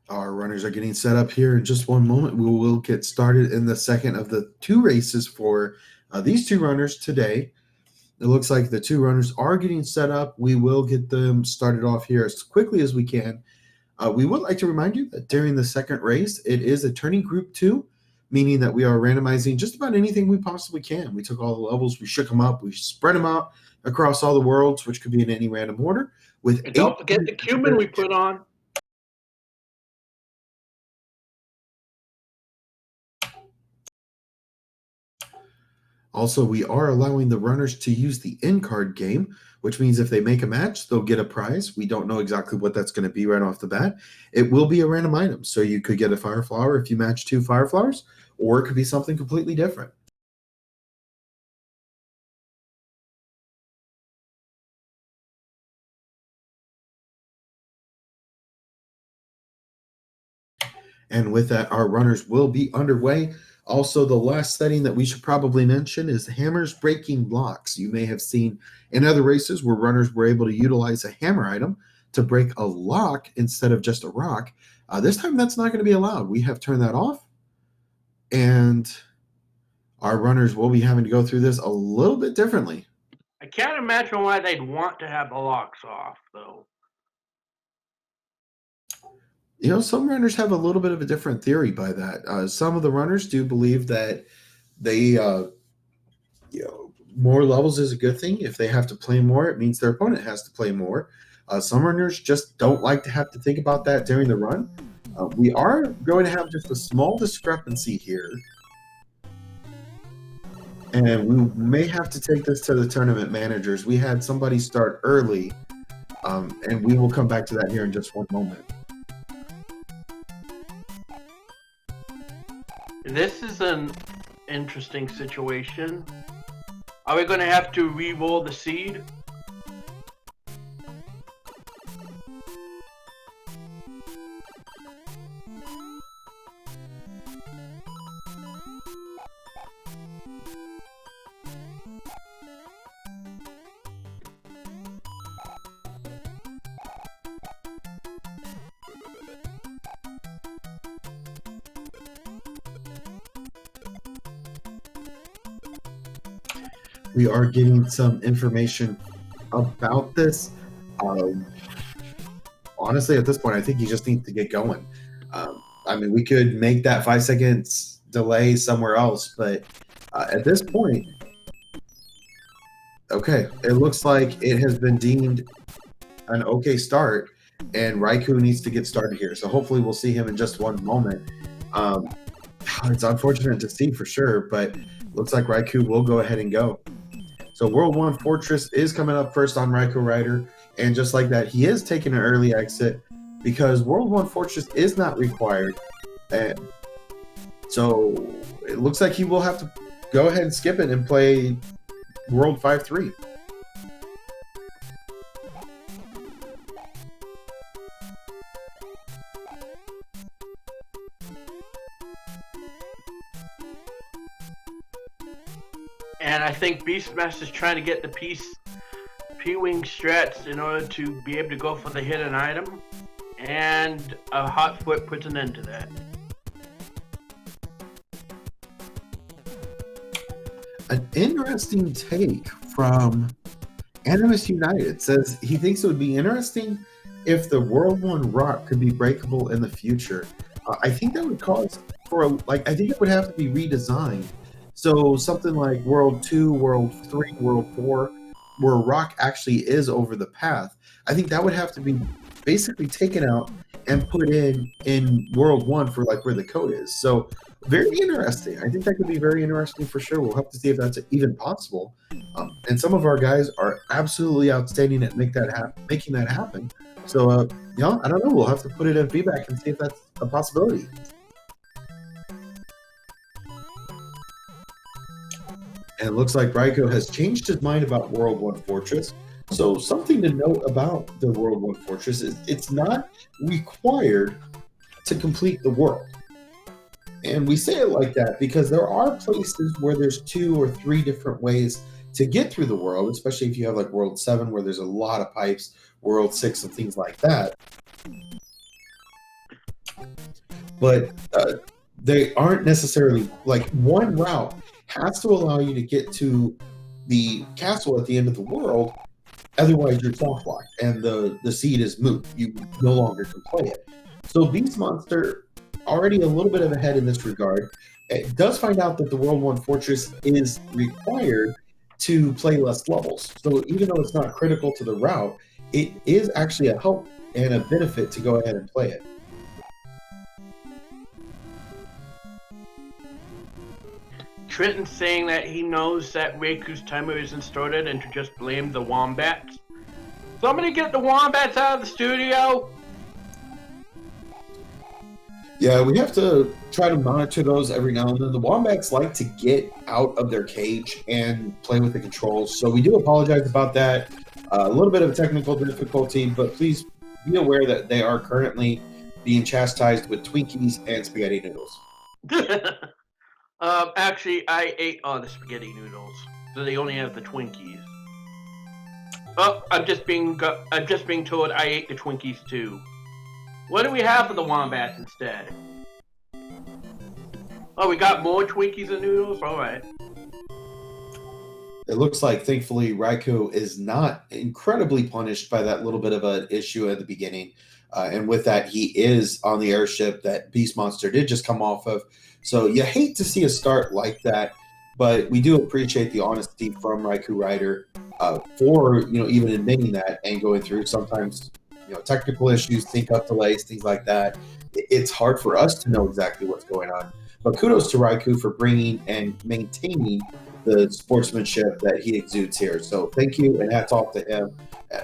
Our runners are getting set up here in just one moment. We will get started in the second of the 2 races for these 2 runners today. It looks like the 2 runners are getting set up. We will get them started off here as quickly as we can. We would like to remind you that during the second race, it is a turning group 2, meaning that we are randomizing just about anything we possibly can. We took all the levels, we shook them up, we spread them out across all the worlds, which could be in any random order. With And don't forget the cumin we put on. Also, we are allowing the runners to use the in-card game, which means if they make a match, they'll get a prize. We don't know exactly what that's going to be right off the bat. It will be a random item. So you could get a fire flower if you match 2 fire flowers, or it could be something completely different. And with that, our runners will be underway. Also, the last setting that we should probably mention is hammers breaking blocks. You may have seen in other races where runners were able to utilize a hammer item to break a lock instead of just a rock. This time, that's not going to be allowed. We have turned that off, and our runners will be having to go through this a little bit differently. I can't imagine why they'd want to have the locks off, though. You know, some runners have a little bit of a different theory by that. Some of the runners do believe that they, more levels is a good thing. If they have to play more, it means their opponent has to play more. Some runners just don't like to have to think about that during the run. We are going to have just a small discrepancy here. And we may have to take this to the tournament managers. We had somebody start early, and we will come back to that here in just one moment. This is an interesting situation. Are we going to have to re-roll the seed? We are getting some information about this. Honestly, at this point, I think you just need to get going. I mean, we could make that 5 seconds delay somewhere else, but at this point, okay, it looks like it has been deemed an okay start, and Raikou needs to get started here. So hopefully we'll see him in just one moment. It's unfortunate to see for sure, but looks like Raikou will go ahead and go. So World 1 Fortress is coming up first on RaikouRider, and just like that, he is taking an early exit because World 1 Fortress is not required. And so it looks like he will have to go ahead and skip it and play World 5-3. And I think BeastMonster is trying to get the P-Wing strats in order to be able to go for the hidden item. And a hot foot puts an end to that. An interesting take from Animus United says he thinks it would be interesting if the World 1 rock could be breakable in the future. I think that would cause for I think it would have to be redesigned. So something like World 2, World 3, World 4, where rock actually is over the path, I think that would have to be basically taken out and put in World 1 for where the code is. So very interesting. I think that could be very interesting for sure. We'll have to see if that's even possible. And some of our guys are absolutely outstanding at making that happen. So, I don't know. We'll have to put it in feedback and see if that's a possibility. And it looks like Raikou has changed his mind about World 1 Fortress. So something to note about the World 1 Fortress is it's not required to complete the world. And we say it like that because there are places where there's 2 or 3 different ways to get through the world, especially if you have World 7 where there's a lot of pipes, World 6 and things like that. But they aren't necessarily one route has to allow you to get to the castle at the end of the world, Otherwise, you're soft locked and the seed is moot. You no longer can play it. So BeastMonster already a little bit of ahead in this regard. It does find out that the World 1 Fortress is required to play less levels. So even though it's not critical to the route, it is actually a help and a benefit to go ahead and play it. Trenton's saying that he knows that Raikou's timer isn't started and to just blame the wombats. Somebody get the wombats out of the studio! Yeah, we have to try to monitor those every now and then. The wombats like to get out of their cage and play with the controls, so we do apologize about that. A little bit of a technical difficulty, but please be aware that they are currently being chastised with Twinkies and spaghetti noodles. Actually, I ate all the spaghetti noodles, so they only have the Twinkies. Oh, I'm just being told I ate the Twinkies too. What do we have for the wombats instead? Oh, we got more Twinkies and noodles? Alright. It looks like, thankfully, Raikou is not incredibly punished by that little bit of an issue at the beginning. And with that, he is on the airship that BeastMonster did just come off of. So you hate to see a start like that, but we do appreciate the honesty from RaikouRider for even admitting that and going through sometimes technical issues, sync up delays, things like that. It's hard for us to know exactly what's going on. But kudos to Raikou for bringing and maintaining the sportsmanship that he exudes here. So thank you and hats off to him.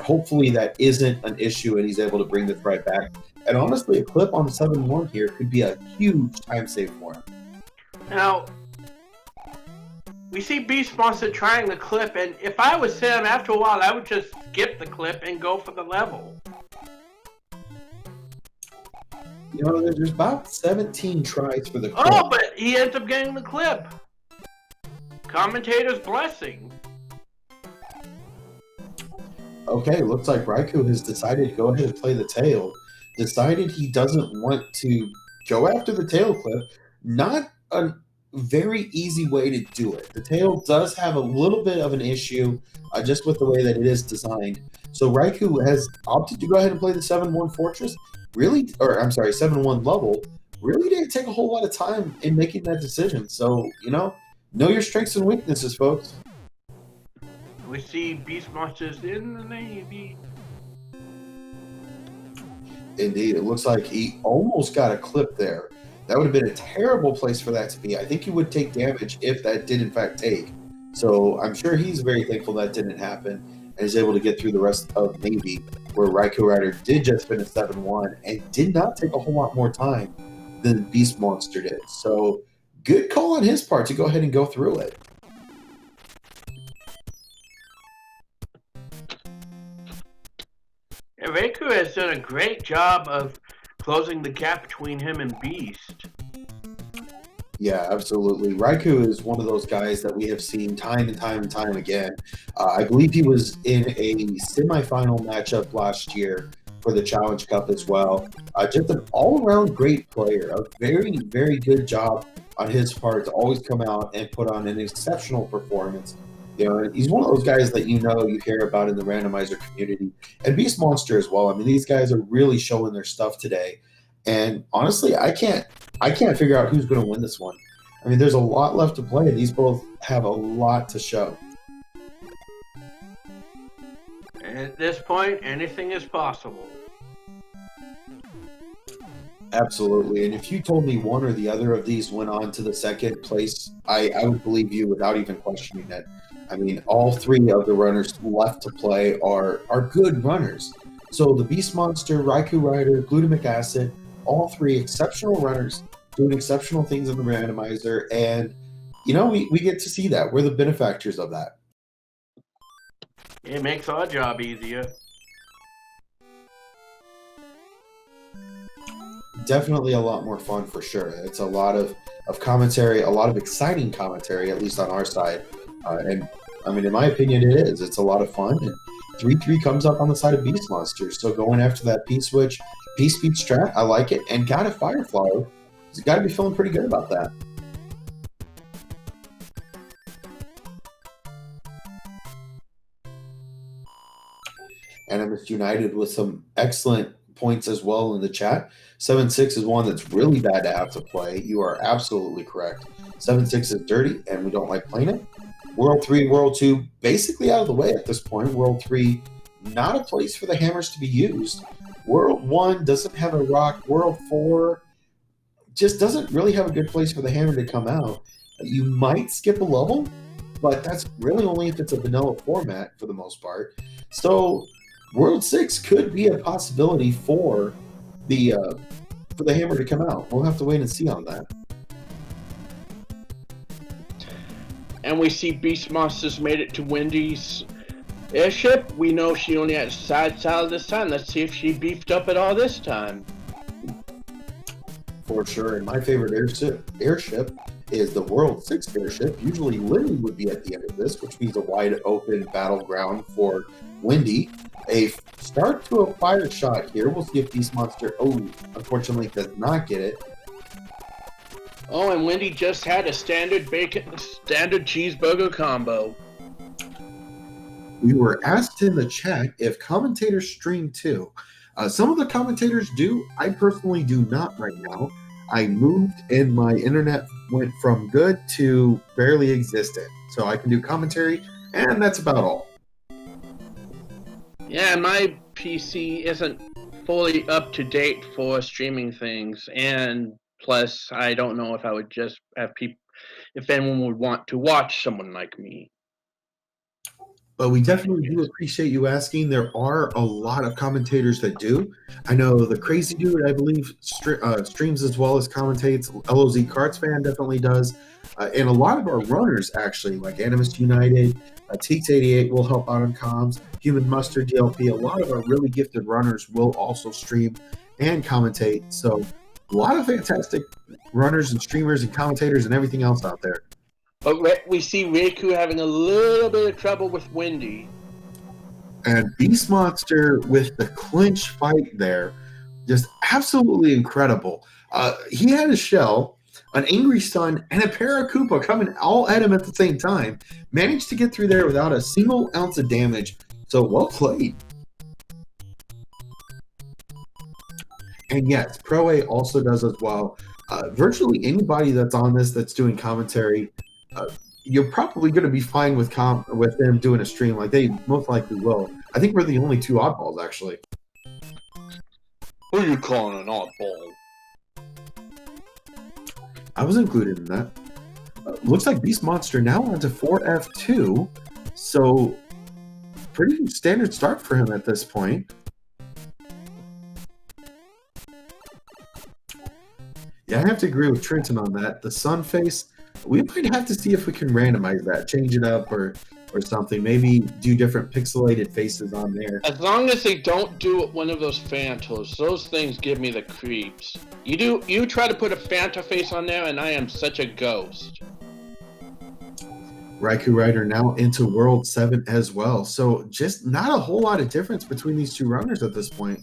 Hopefully that isn't an issue and he's able to bring this right back. And honestly, a clip on 7-1 here could be a huge time save for him. Now, we see BeastMonster trying the clip, and if I was him, after a while, I would just skip the clip and go for the level. There's about 17 tries for the clip. Oh, but he ends up getting the clip. Commentator's blessing. Okay, looks like Raikou has decided to go ahead and play the tail. Decided he doesn't want to go after the tail clip. Not a very easy way to do it. The tail does have a little bit of an issue just with the way that it is designed. So Raikou has opted to go ahead and play the 7-1 Fortress. 7-1 level. Really didn't take a whole lot of time in making that decision. So, know your strengths and weaknesses, folks. We see BeastMonster's in the Navy. Indeed, it looks like he almost got a clip there. That would have been a terrible place for that to be. I think he would take damage if that did in fact take. So I'm sure he's very thankful that didn't happen and is able to get through the rest of Navy, where RaikouRider did just finish 7-1 and did not take a whole lot more time than BeastMonster did. So good call on his part to go ahead and go through it. Raikou has done a great job of closing the gap between him and Beast. Yeah, absolutely. Raikou is one of those guys that we have seen time and time and time again. I believe he was in a semifinal matchup last year for the Challenge Cup as well. Just an all-around great player. A very, very good job on his part to always come out and put on an exceptional performance. He's one of those guys that you hear about in the randomizer community, and BeastMonster as well. I mean, these guys are really showing their stuff today. And honestly, I can't figure out who's going to win this one. I mean, there's a lot left to play, and these both have a lot to show. At this point, anything is possible. Absolutely. And if you told me one or the other of these went on to the second place, I would believe you without even questioning it. I mean, all three of the runners left to play are good runners. So the BeastMonster, RaikouRider, Glutamic Acid, all three exceptional runners doing exceptional things in the randomizer. And, we get to see that. We're the benefactors of that. It makes our job easier. Definitely a lot more fun for sure. It's a lot of commentary, a lot of exciting commentary, at least on our side. And I mean, in my opinion, it is. It's a lot of fun. And 3-3 comes up on the side of BeastMonster. So going after that P-switch, P-speed strat, I like it. And got a Fireflower. He's got to be feeling pretty good about that. Animist United with some excellent points as well in the chat. 7-6 is one that's really bad to have to play. You are absolutely correct. 7-6 is dirty, and we don't like playing it. World 3, World 2, basically out of the way at this point. World 3, not a place for the hammers to be used. World 1 doesn't have a rock. World 4 just doesn't really have a good place for the hammer to come out. You might skip a level, but that's really only if it's a vanilla format for the most part. So World 6 could be a possibility for the hammer to come out. We'll have to wait and see on that. And we see BeastMonster's made it to Wendy's airship. We know she only had a side salad this time. Let's see if she beefed up at all this time. For sure. And my favorite airship is the World 6 airship. Usually Lily would be at the end of this, which means a wide open battleground for Wendy. A start to a fire shot here. We'll see if BeastMonster, unfortunately does not get it. Oh, and Wendy just had a standard cheeseburger combo. We were asked in the chat if commentators stream too. Some of the commentators do. I personally do not right now. I moved and my internet went from good to barely existent. So I can do commentary, and that's about all. Yeah, my PC isn't fully up to date for streaming things, and plus I don't know if I would just have people, if anyone would want to watch someone like me. But we definitely do appreciate you asking. There are a lot of commentators that do. I know the Crazy Dude, I believe, streams as well as commentates. LOZ Karts Fan definitely does. And a lot of our runners, actually, like Animist United, Teeks88 will help out on comms, Human Mustard DLP. A lot of our really gifted runners will also stream and commentate. So a lot of fantastic runners and streamers and commentators and everything else out there. But we see Raikou having a little bit of trouble with Wendy. And BeastMonster with the clinch fight there, just absolutely incredible. He had a shell, an angry stun, and a Paracupa coming all at him at the same time. Managed to get through there without a single ounce of damage. So well played. And yes, Pro A also does as well. Virtually anybody that's on this that's doing commentary, you're probably going to be fine with them doing a stream. Like, they most likely will. I think we're the only two oddballs, actually. Who are you calling an oddball? I was included in that. Looks like BeastMonster now onto 4F2. So, pretty standard start for him at this point. Yeah, I have to agree with Trenton on that. The sun face, we might have to see if we can randomize that, change it up or something. Maybe do different pixelated faces on there. As long as they don't do one of those Phantos, those things give me the creeps. You try to put a Phanta face on there, and I am such a ghost. RaikouRider now into World 7 as well. So just not a whole lot of difference between these two runners at this point.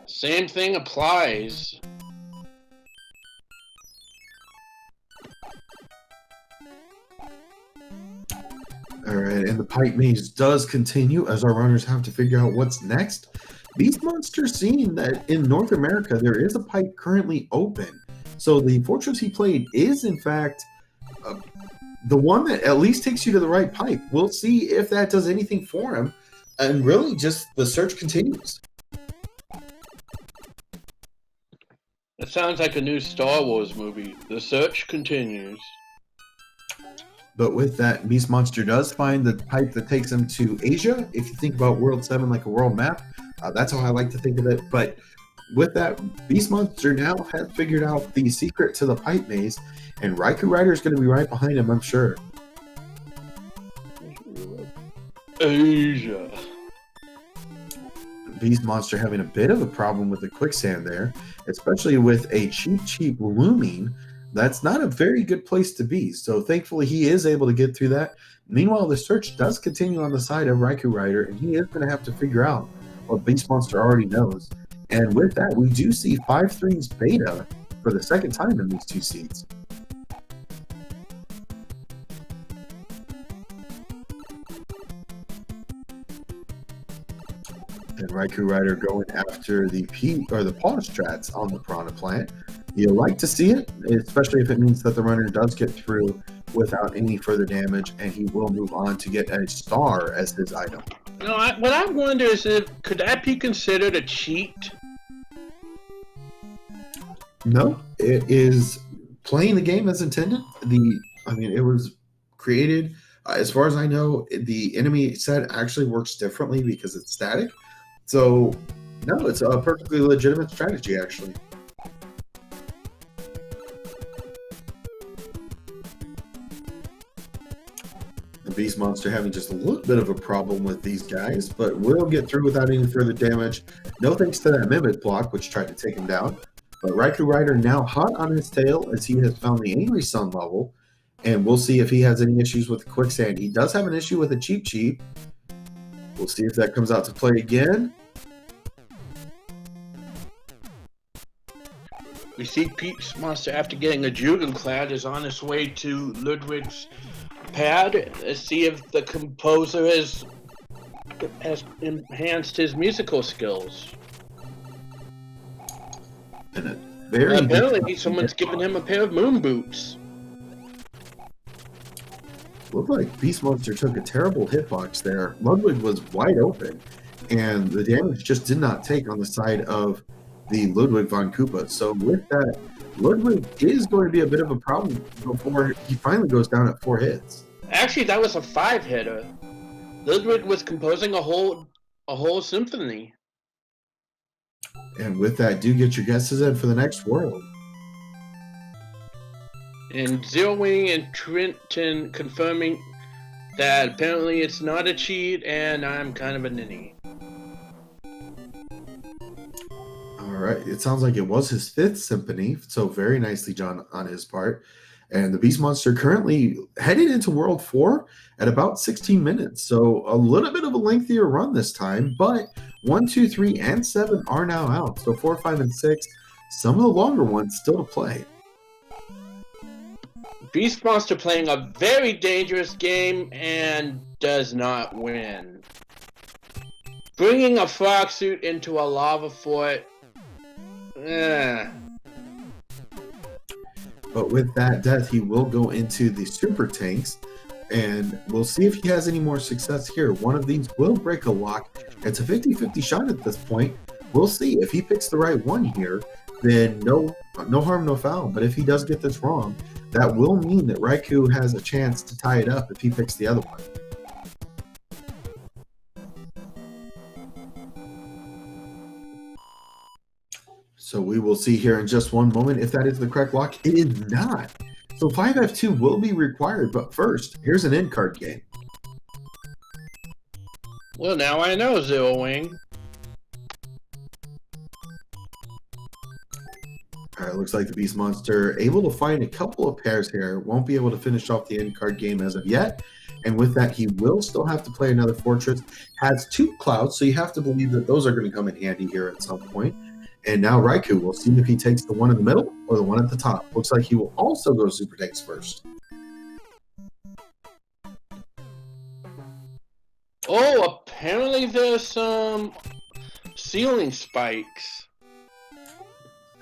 Same thing applies. All right, and the pipe maze does continue as our runners have to figure out what's next. BeastMonster seeing that in North America there is a pipe currently open. So the fortress he played is in fact the one that at least takes you to the right pipe. We'll see if that does anything for him. And really just the search continues. It sounds like a new Star Wars movie. The search continues. But with that, BeastMonster does find the pipe that takes him to Asia. If you think about World 7 like a world map, that's how I like to think of it. But with that, BeastMonster now has figured out the secret to the pipe maze, and RaikouRider is going to be right behind him, I'm sure. Asia. BeastMonster having a bit of a problem with the quicksand there, especially with a cheap looming. That's not a very good place to be. So thankfully he is able to get through that. Meanwhile, the search does continue on the side of RaikouRider, and he is going to have to figure out what BeastMonster already knows. And with that, we do see 5-3's beta for the second time in these two seats. And RaikouRider going after the pause strats on the Piranha Plant. You like to see it, especially if it means that the runner does get through without any further damage, and he will move on to get a star as his item. No, what I wonder is could that be considered a cheat? No, it is playing the game as intended. It was created, as far as I know, the enemy set actually works differently because it's static. So, no, it's a perfectly legitimate strategy, actually. The TheBeastMonster having just a little bit of a problem with these guys, but will get through without any further damage. No thanks to that Mimic block, which tried to take him down. But RaikouRider now hot on his tail as he has found the Angry Sun level, and we'll see if he has any issues with Quicksand. He does have an issue with a Cheep Cheep. We'll see if that comes out to play again. We see TheBeastMonster, after getting a Jugendclad, is on his way to Ludwig's pad. Let's see if the composer has enhanced his musical skills. And apparently, someone's given him a pair of moon boots. Looked like TheBeastMonster took a terrible hitbox there. Ludwig was wide open, and the damage just did not take on the side of the Ludwig von Koopa. So with that, Ludwig is going to be a bit of a problem before he finally goes down at 4 hits. Actually, that was a 5-hitter. Ludwig was composing a whole symphony. And with that, do get your guesses in for the next world. And Zero Wing and Trenton confirming that apparently it's not a cheat and I'm kind of a ninny. Alright, it sounds like it was his 5th symphony, so very nicely done on his part. And the TheBeastMonster currently headed into World 4 at about 16 minutes, so a little bit of a lengthier run this time, but 1, 2, 3, and 7 are now out, so 4, 5, and 6, some of the longer ones still to play. TheBeastMonster playing a very dangerous game and does not win. Bringing a frog suit into a lava fort. But with that death, he will go into the super tanks, and we'll see if he has any more success here. One of these will break a lock. It's a 50-50 shot at this point. We'll see. If he picks the right one here, then no harm, no foul. But if he does get this wrong, that will mean that Raikou has a chance to tie it up if he picks the other one. So we will see here in just one moment if that is the correct lock. It is not. So 5F2 will be required, but first, here's an end card game. Well, now I know, Zero Wing. Alright, looks like the TheBeastMonster able to find a couple of pairs here. Won't be able to finish off the end card game as of yet. And with that, he will still have to play another Fortress. Has 2 clouds, so you have to believe that those are going to come in handy here at some point. And now Raikou will see if he takes the one in the middle or the one at the top. Looks like he will also go super tanks first. Oh, apparently there's some ceiling spikes.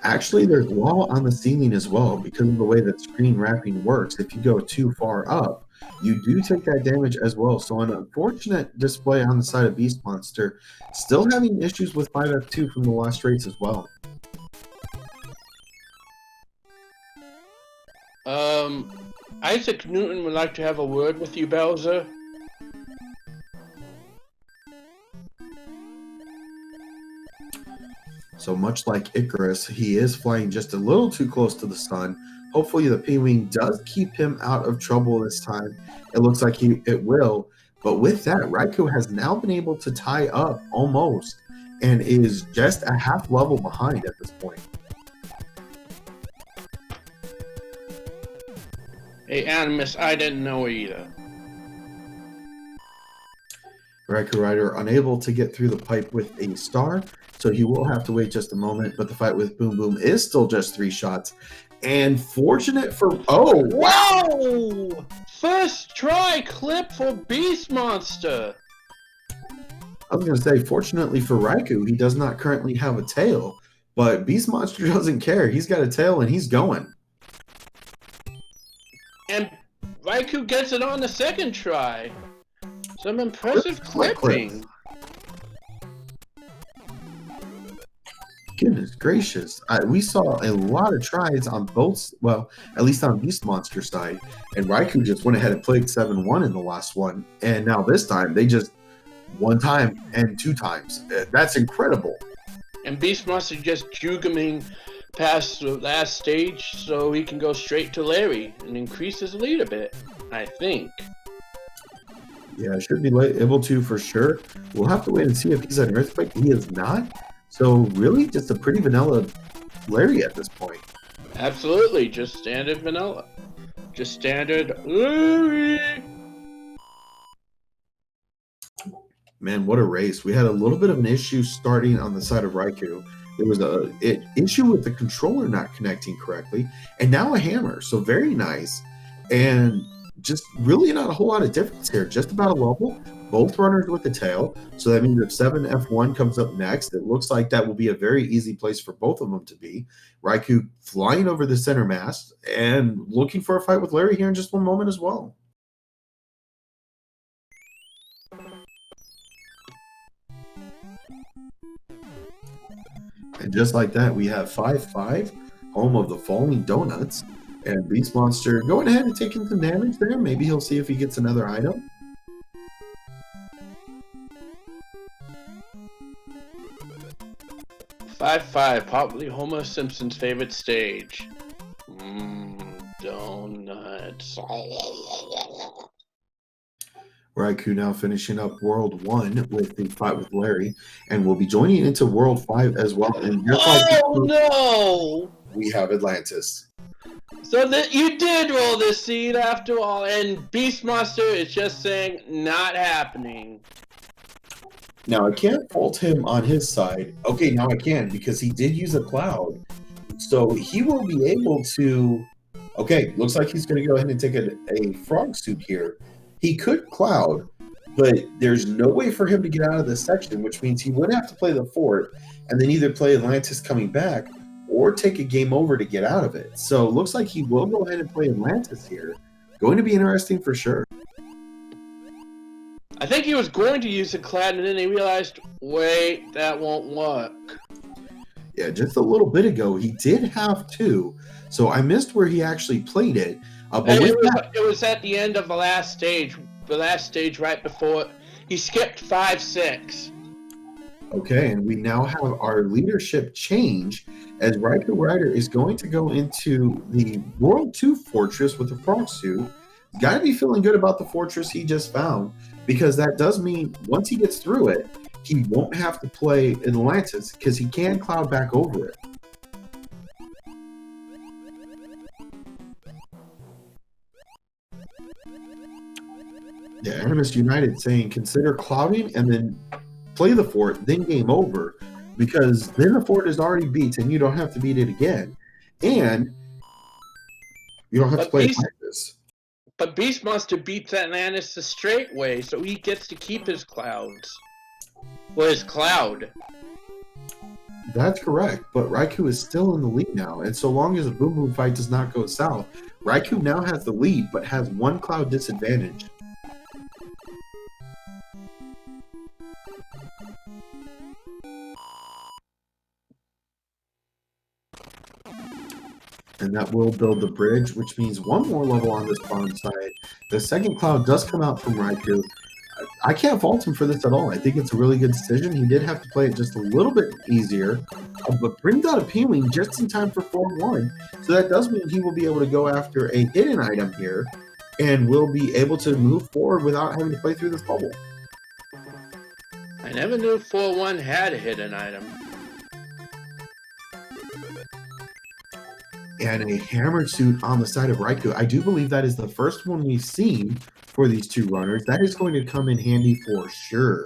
Actually, there's wall on the ceiling as well because of the way that screen wrapping works. If you go too far up, you do take that damage as well. So an unfortunate display on the side of TheBeastMonster. Still having issues with 5F2 from the last race as well. Isaac Newton would like to have a word with you, Bowser. So much like Icarus, he is flying just a little too close to the sun. Hopefully the P-Wing does keep him out of trouble this time. It looks like it will. But with that, Raikou has now been able to tie up almost and is just a half level behind at this point. Hey, Animus, I didn't know either. RaikouRider unable to get through the pipe with a star, so he will have to wait just a moment, but the fight with Boom Boom is still just 3 shots. And fortunate for... Oh, wow! Whoa! First try clip for BeastMonster. I was going to say, fortunately for Raikou, he does not currently have a tail, but BeastMonster doesn't care. He's got a tail and he's going. And Raikou gets it on the second try. Some impressive clipping. Goodness gracious. We saw a lot of tries on both, well, at least on BeastMonster's side, and Raikou just went ahead and played 7-1 in the last one, and now this time, they just 1 time and 2 times. That's incredible. And BeastMonster just juguming past the last stage so he can go straight to Larry and increase his lead a bit, I think. Yeah, should be able to for sure. We'll have to wait and see if he's an Earthquake. He is not. So really just a pretty vanilla Larry at this point. Absolutely, just standard vanilla. Just standard Larry. Man, what a race. We had a little bit of an issue starting on the side of Raikou. There was an issue with the controller not connecting correctly, and now a hammer. So very nice. And just really not a whole lot of difference here. Just about a level. Both runners with the tail. So that means if 7F1 comes up next, it looks like that will be a very easy place for both of them to be. Raikou flying over the center mast and looking for a fight with Larry here in just 1 moment as well. And just like that, we have 5-5, home of the falling donuts. And BeastMonster going ahead and taking some damage there. Maybe he'll see if he gets another item. 5-5, probably Homer Simpson's favorite stage. Donuts. Raikou now finishing up World 1 with the fight with Larry, and we'll be joining into World 5 as well. And no! We have Atlantis. So that you did roll this seed after all, and BeastMonster is just saying not happening. Now I can't fault him on his side. Okay, now I can because he did use a cloud, so he will be able to. Okay, looks like he's going to go ahead and take a frog suit here. He could cloud, but there's no way for him to get out of this section, which means he would have to play the fort and then either play Atlantis coming back or take a game over to get out of it. So it looks like he will go ahead and play Atlantis here. Going to be interesting for sure. I think he was going to use a cloud and then he realized, wait, that won't work. Yeah, just a little bit ago, he did have 2. So I missed where he actually played it. But it was at the end of the last stage right before he skipped 5-6. Okay, and we now have our leadership change as RaikouRider is going to go into the World 2 Fortress with the frog suit. Got to be feeling good about the fortress he just found, because that does mean once he gets through it, he won't have to play Atlantis because he can cloud back over it. Yeah, Animus United saying consider clouding and then play the fort, then game over, because then the fort is already beat and you don't have to beat it again. And you don't have to play Atlantis. But BeastMonster beats Atlantis the straight way, so he gets to keep his clouds. Well, his cloud. That's correct, but Raikou is still in the lead now, and so long as the Boom Boom fight does not go south, Raikou now has the lead, but has 1 cloud disadvantage. And that will build the bridge, which means 1 more level on this bottom side. The second cloud does come out from Raikou. I can't fault him for this at all. I think it's a really good decision. He did have to play it just a little bit easier, but brings out Appealing just in time for 4-1. So that does mean he will be able to go after a hidden item here and will be able to move forward without having to play through this bubble. I never knew 4-1 had a hidden item. And a hammered suit on the side of Raikou. I do believe that is the first one we've seen for for these two runners. That is going to come in handy for sure.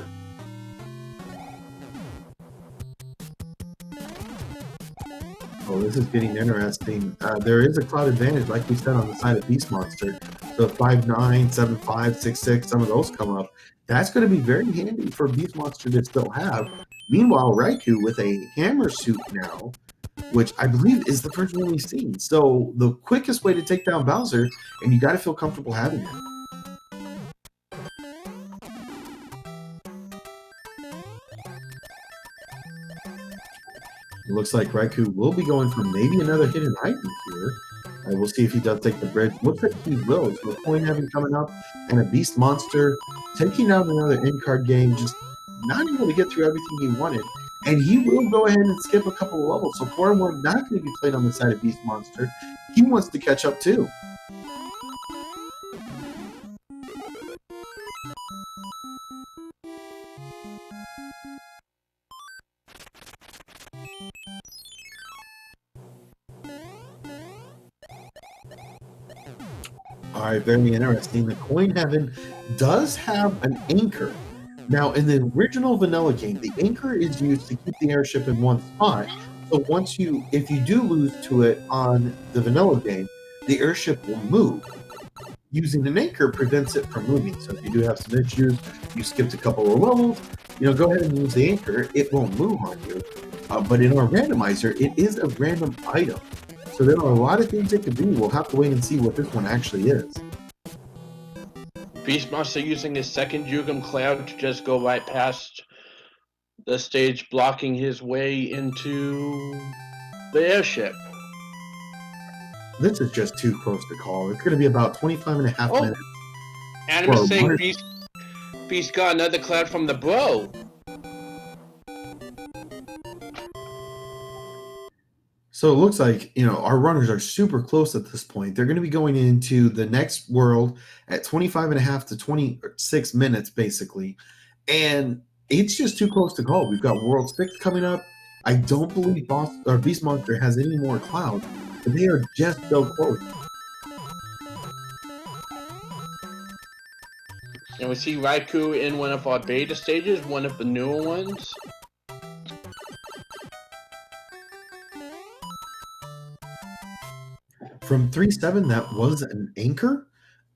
Oh, this is getting interesting. There is a cloud advantage, like we said, on the side of BeastMonster. So 5'9", 7'5", 6'6", some of those come up. That's going to be very handy for BeastMonster to still have. Meanwhile, Raikou with a hammer suit now, which I believe is the first one we've seen. So the quickest way to take down Bowser, and you got to feel comfortable having it. It looks like Raikou will be going for maybe another hidden item here. We'll see if he does take the bridge. Looks like he will. So a coin having coming up and a BeastMonster taking out another in-card game, just not able to get through everything he wanted. And he will go ahead and skip a couple of levels. So 4-1 not going to be played on the side of BeastMonster. He wants to catch up too. All right, very interesting. The Coin Heaven does have an anchor. Now, in the original vanilla game, the anchor is used to keep the airship in one spot. So if you do lose to it on the vanilla game, the airship will move. Using an anchor prevents it from moving. So if you do have some issues, you skipped a couple of levels, go ahead and use the anchor. It won't move on you. But in our randomizer, it is a random item. So there are a lot of things it could do. We'll have to wait and see what this one actually is. BeastMonster using his second Jugum Cloud to just go right past the stage, blocking his way into the airship. This is just too close to call. It's going to be about 25 and a half minutes. Adam is saying Beast got another cloud from the bro. So it looks like, our runners are super close at this point. They're going to be going into the next world at 25 and a half to 26 minutes, basically. And it's just too close to call. We've got World 6 coming up. I don't believe BeastMonster has any more clouds, but they are just so close. And we see Raikou in one of our beta stages, one of the newer ones. From 3-7, that was an anchor,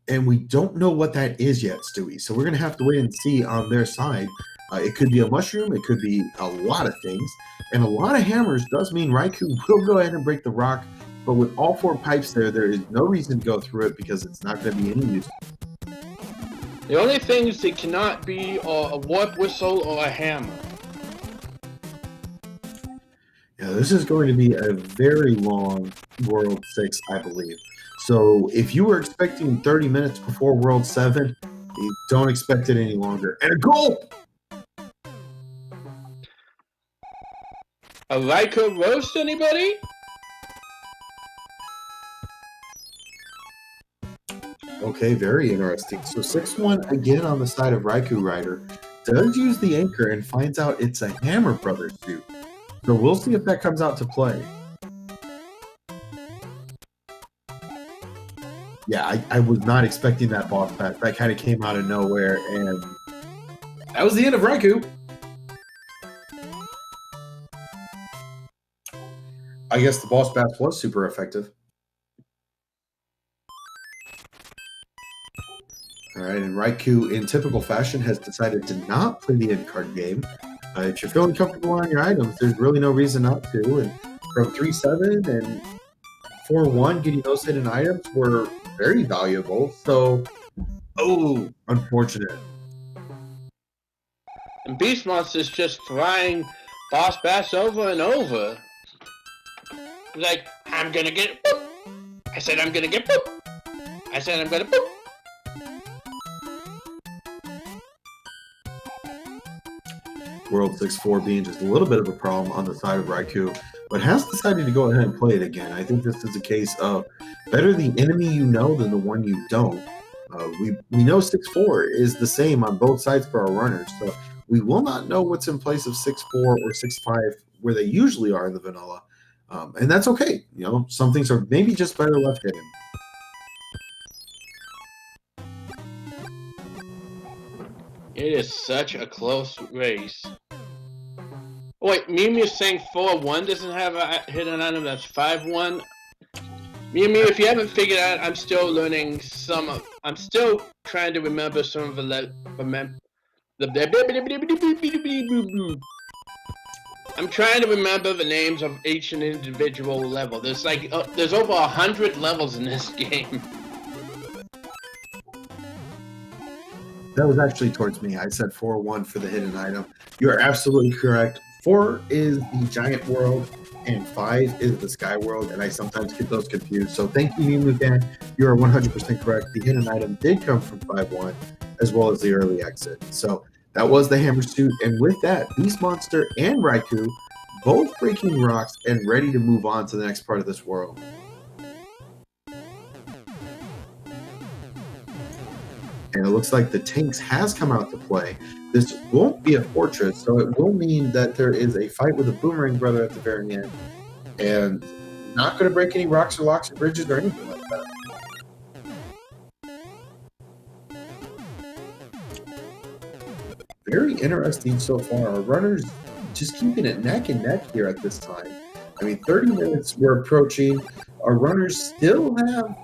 and we don't know what that is yet, Stewie. So we're going to have to wait and see on their side. It could be a mushroom. It could be a lot of things. And a lot of hammers does mean Raikou will go ahead and break the rock. But with all 4 pipes there is no reason to go through it because it's not going to be any use. The only things that cannot be are a warp whistle or a hammer. Yeah, this is going to be a very long World 6, I believe. So if you were expecting 30 minutes before World 7, you don't expect it any longer. And a goal! A Raikou roast, anybody? Okay, very interesting. So 6-1 again on the side of RaikouRider does use the anchor and finds out it's a Hammer Brothers suit. So we'll see if that comes out to play. Yeah, I was not expecting that boss battle. That kind of came out of nowhere, and that was the end of Raikou. I guess the boss battle was super effective. All right, and Raikou, in typical fashion, has decided to not play the end-card game. If you're feeling comfortable on your items, there's really no reason not to. And from 3-7 and 4-1, getting those hidden items were very valuable. So, unfortunate. And BeastMonster's just flying boss bass over and over. Like, I'm gonna get boop. I said I'm gonna get boop. I said I'm gonna boop. World 6-4 being just a little bit of a problem on the side of Raikou, but has decided to go ahead and play it again. I think this is a case of better the enemy you know than the one you don't. We know 6-4 is the same on both sides for our runners, so we will not know what's in place of 6-4 or 6-5 where they usually are in the vanilla. And that's okay. Some things are maybe just better left hidden. It is such a close race. Oh, wait, Mew saying 4-1 doesn't have a hidden item that's 5-1. Mew, if you haven't figured out, I'm still learning I'm still trying to remember some of the I'm trying to remember the names of each individual level. There's like there's over 100 levels in this game. That was actually towards me. I said 4-1 for the hidden item. You are absolutely correct. 4 is the giant world, and 5 is the sky world, and I sometimes get those confused. So thank you, Mimu Fan. You are 100% correct. The hidden item did come from 5-1, as well as the early exit. So that was the hammer suit, and with that, BeastMonster and Raikou both breaking rocks and ready to move on to the next part of this world. And it looks like the tanks has come out to play. This won't be a fortress, so it will mean that there is a fight with a boomerang brother at the very end, and not going to break any rocks or locks or bridges or anything like that. Very interesting so far. Our runners just keeping it neck and neck here at this time. I mean, 30 minutes we're approaching. Our runners still have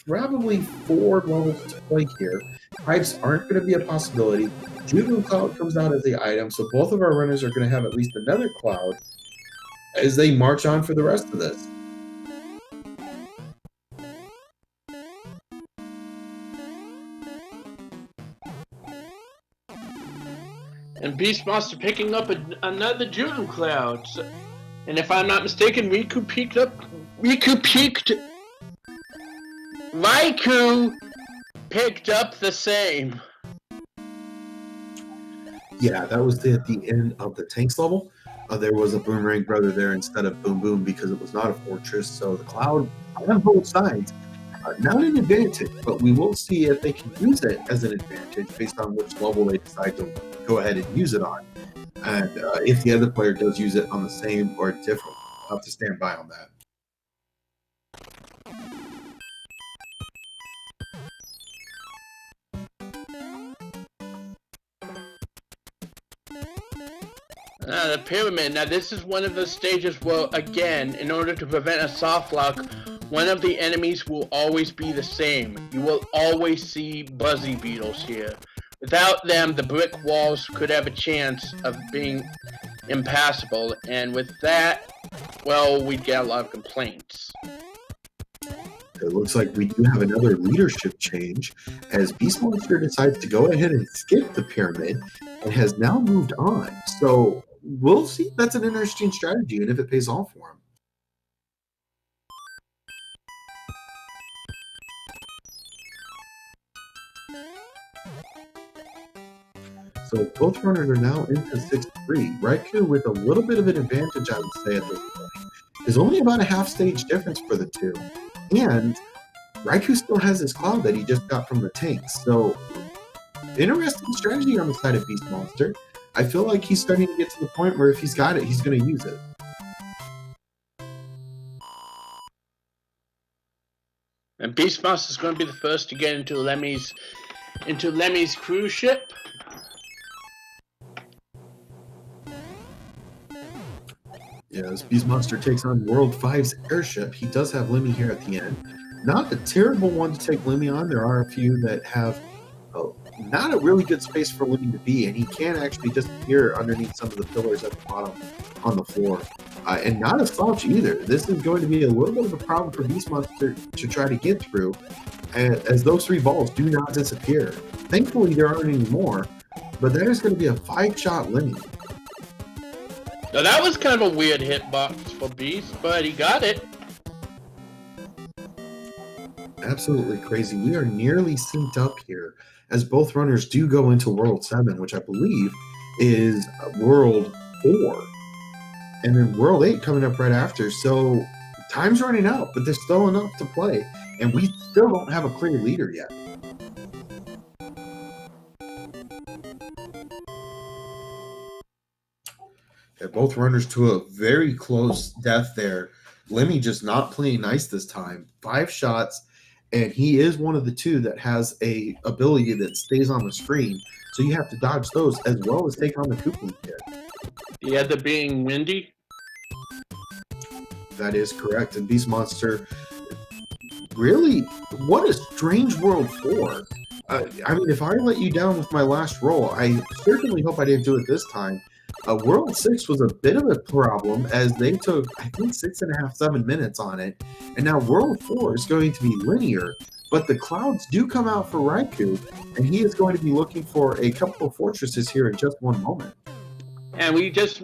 probably 4 levels to play here. Pipes aren't going to be a possibility. Judo Cloud comes out as the item, so both of our runners are going to have at least another cloud as they march on for the rest of this. And BeastMonster picking up another Judo Cloud. And if I'm not mistaken, Raikou peaked. Raikou picked up the same. Yeah, that was at the end of the tanks level. There was a boomerang brother there instead of Boom Boom because it was not a fortress. So the cloud on both sides, not an advantage, but we will see if they can use it as an advantage based on which level they decide to go ahead and use it on. And if the other player does use it on the same or different, I'll have to stand by on that. The pyramid. Now this is one of the stages where, again, in order to prevent a soft lock, one of the enemies will always be the same. You will always see buzzy beetles here. Without them, the brick walls could have a chance of being impassable, and with that, well, we'd get a lot of complaints. It looks like we do have another leadership change as BeastMonster decides to go ahead and skip the pyramid and has now moved on. So we'll see if that's an interesting strategy and if it pays off for him. So both runners are now into 6-3. Raikou with a little bit of an advantage, I would say, at this point. There's only about a half stage difference for the two. And Raikou still has his cloud that he just got from the tanks. So interesting strategy on the side of BeastMonster. I feel like he's starting to get to the point where if he's got it, he's going to use it. And BeastMonster is going to be the first to get into Lemmy's cruise ship. Yeah, as BeastMonster takes on World 5's airship, he does have Lemmy here at the end. Not a terrible one to take Lemmy on. There are a few that have not a really good space for Lemmy to be, and he can actually disappear underneath some of the pillars at the bottom on the floor. And not a slouch either. This is going to be a little bit of a problem for BeastMonster to try to get through, as those 3 balls do not disappear. Thankfully, there aren't any more, but that is going to be a 5-shot Lemmy. Now that was kind of a weird hitbox for Beast, but he got it. Absolutely crazy. We are nearly synced up here as both runners do go into World 7, which I believe is World 4. And then World 8 coming up right after. So time's running out, but there's still enough to play. And we still don't have a clear leader yet. Both runners to a very close death there. Lemmy just not playing nice this time. 5 shots, and he is one of the 2 that has a ability that stays on the screen. So you have to dodge those as well as take on the Koopa Kid. The other being Windy? That is correct. And BeastMonster, really, what a strange World 4. I mean, if I let you down with my last roll, I certainly hope I didn't do it this time. World 6 was a bit of a problem as they took, I think, 6.5, 7 minutes on it. And now World 4 is going to be linear, but the clouds do come out for Raikou, and he is going to be looking for a couple of fortresses here in just one moment. And we just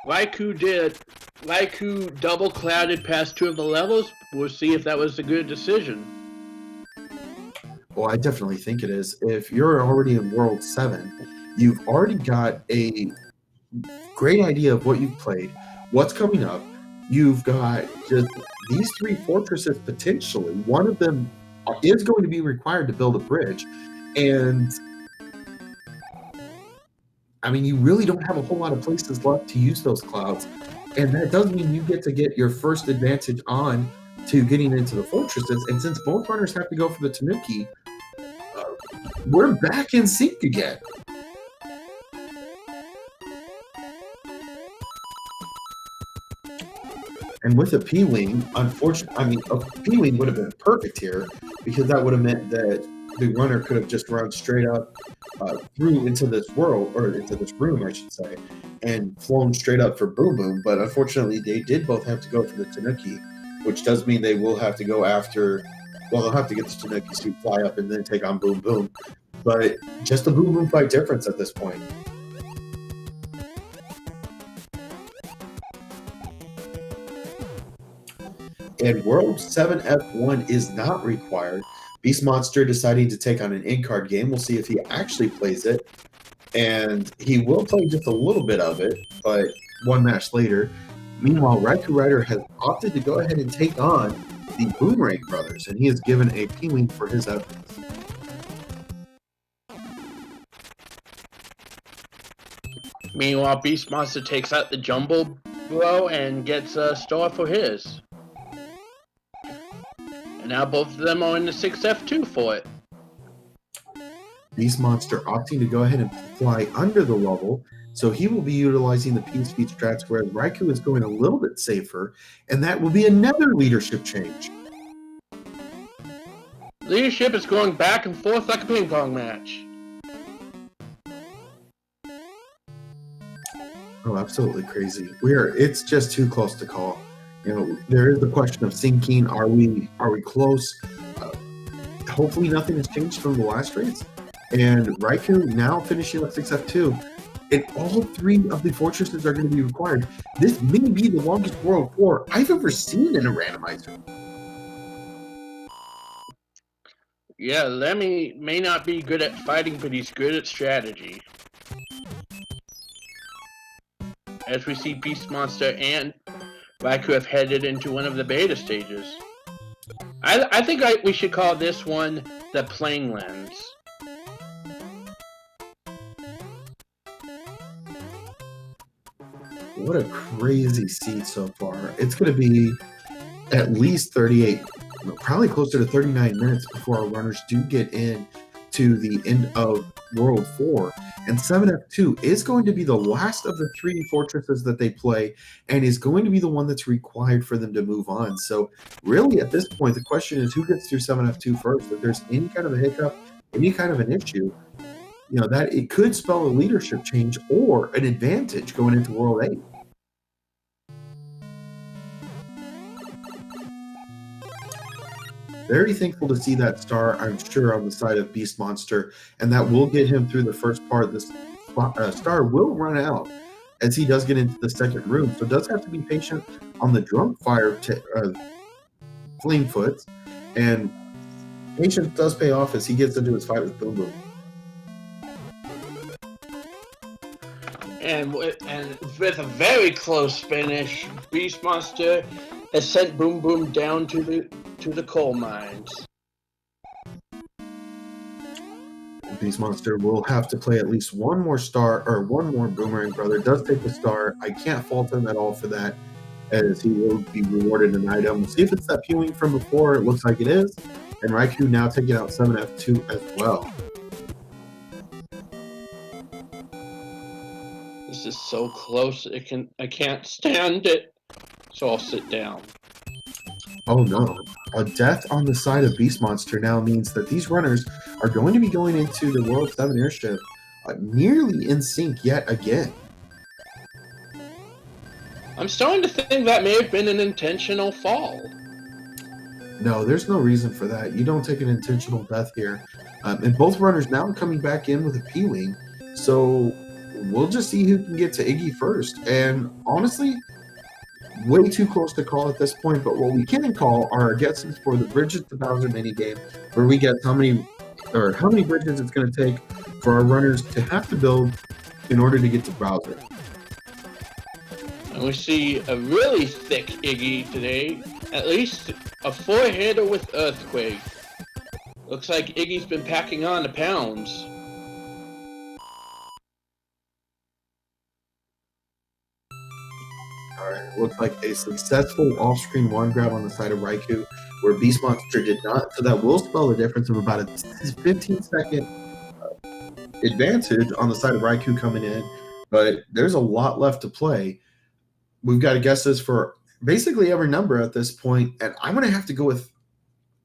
Raikou double clouded past 2 of the levels. We'll see if that was a good decision. Well, I definitely think it is. If you're already in World 7, you've already got a great idea of what you've played, what's coming up. You've got just these 3 fortresses potentially. One of them is going to be required to build a bridge. And I mean, you really don't have a whole lot of places left to use those clouds. And that does mean you get to get your first advantage on to getting into the fortresses. And since both runners have to go for the Tanuki, we're back in sync again. And with a P-Wing, unfortunately, I mean, a P-Wing would have been perfect here because that would have meant that the runner could have just run straight up through into this world, or into this room, I should say, and flown straight up for Boom Boom. But unfortunately, they did both have to go for the Tanuki, which does mean they will have to go after, well, they'll have to get the Tanuki to fly up and then take on Boom Boom. But just a Boom Boom fight difference at this point. And World 7 F1 is not required. BeastMonster deciding to take on an in-card game. We'll see if he actually plays it. And he will play just a little bit of it, but one match later. Meanwhile, RaikouRider has opted to go ahead and take on the Boomerang Brothers, and he is given a P-Wing for his efforts. Meanwhile, BeastMonster takes out the Jumbo Blow and gets a star for his. And now both of them are in the 6F2 for it. BeastMonster opting to go ahead and fly under the level, so he will be utilizing the P-Speed strats, whereas Raikou is going a little bit safer, and that will be another leadership change. Leadership is going back and forth like a ping pong match. Oh, absolutely crazy. It's just too close to call. You know, there is the question of syncing. Are we close? Hopefully nothing has changed from the last race. And Raikou now finishing at 6F2. And all 3 of the fortresses are going to be required. This may be the longest World 4 I've ever seen in a randomizer. Yeah, Lemmy may not be good at fighting, but he's good at strategy. As we see BeastMonster and Raikou have headed into one of the beta stages. I think we should call this one the Playing Lens. What a crazy seed so far. It's going to be at least 38, probably closer to 39 minutes before our runners do get in to the end of World 4. And 7F2 is going to be the last of the 3 fortresses that they play and is going to be the one that's required for them to move on. So really at this point, the question is who gets through 7F2 first. If there's any kind of a hiccup, any kind of an issue, you know, that it could spell a leadership change or an advantage going into World 8. Very thankful to see that star, I'm sure, on the side of BeastMonster, and that will get him through the first part. This star will run out as he does get into the second room, so does have to be patient on the drunk fire Flamefoots, and patience does pay off as he gets into his fight with Boom Boom. And with a very close finish, BeastMonster has sent Boom Boom down to the coal mines. BeastMonster will have to play at least one more star, or one more Boomerang Brother. Does take the star. I can't fault him at all for that, as he will be rewarded an item. We'll see if it's that P-Wing from before. It looks like it is. And Raikou now taking out 7F2 as well. This is so close. I can't stand it. So I'll sit down. Oh no. A death on the side of BeastMonster now means that these runners are going to be going into the World 7 airship nearly in sync yet again. I'm starting to think that may have been an intentional fall. No, there's no reason for that. You don't take an intentional death here. And both runners now coming back in with a P-Wing. So we'll just see who can get to Iggy first. And honestly, way too close to call at this point. But what we can call are our guesses for the Bridges to Bowser minigame, where we guess how many bridges it's going to take for our runners to have to build in order to get to Bowser. And we see a really thick Iggy today. At least a 4-hitter with Earthquake. Looks like Iggy's been packing on the pounds. Alright, looks like a successful off-screen one grab on the side of Raikou, where BeastMonster did not, so that will spell the difference of about a 15-second advantage on the side of Raikou coming in, but there's a lot left to play. We've got guesses for basically every number at this point, and I'm going to have to go with,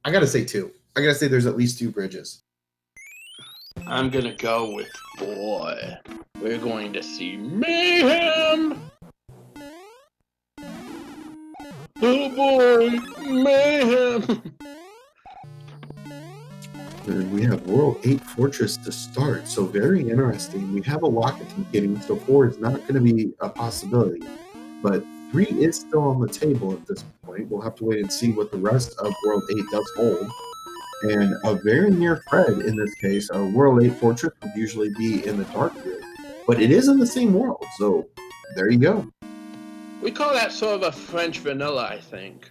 I got to say 2. I got to say there's at least 2 bridges. I'm going to go with 4. We're going to see mayhem! Oh boy, mayhem! And we have World 8 Fortress to start, so very interesting. We have a lock at the beginning, so 4 is not going to be a possibility. But 3 is still on the table at this point. We'll have to wait and see what the rest of World 8 does hold. And a very near Fred in this case, World 8 Fortress would usually be in the dark field. But it is in the same world, so there you go. We call that sort of a French vanilla, I think.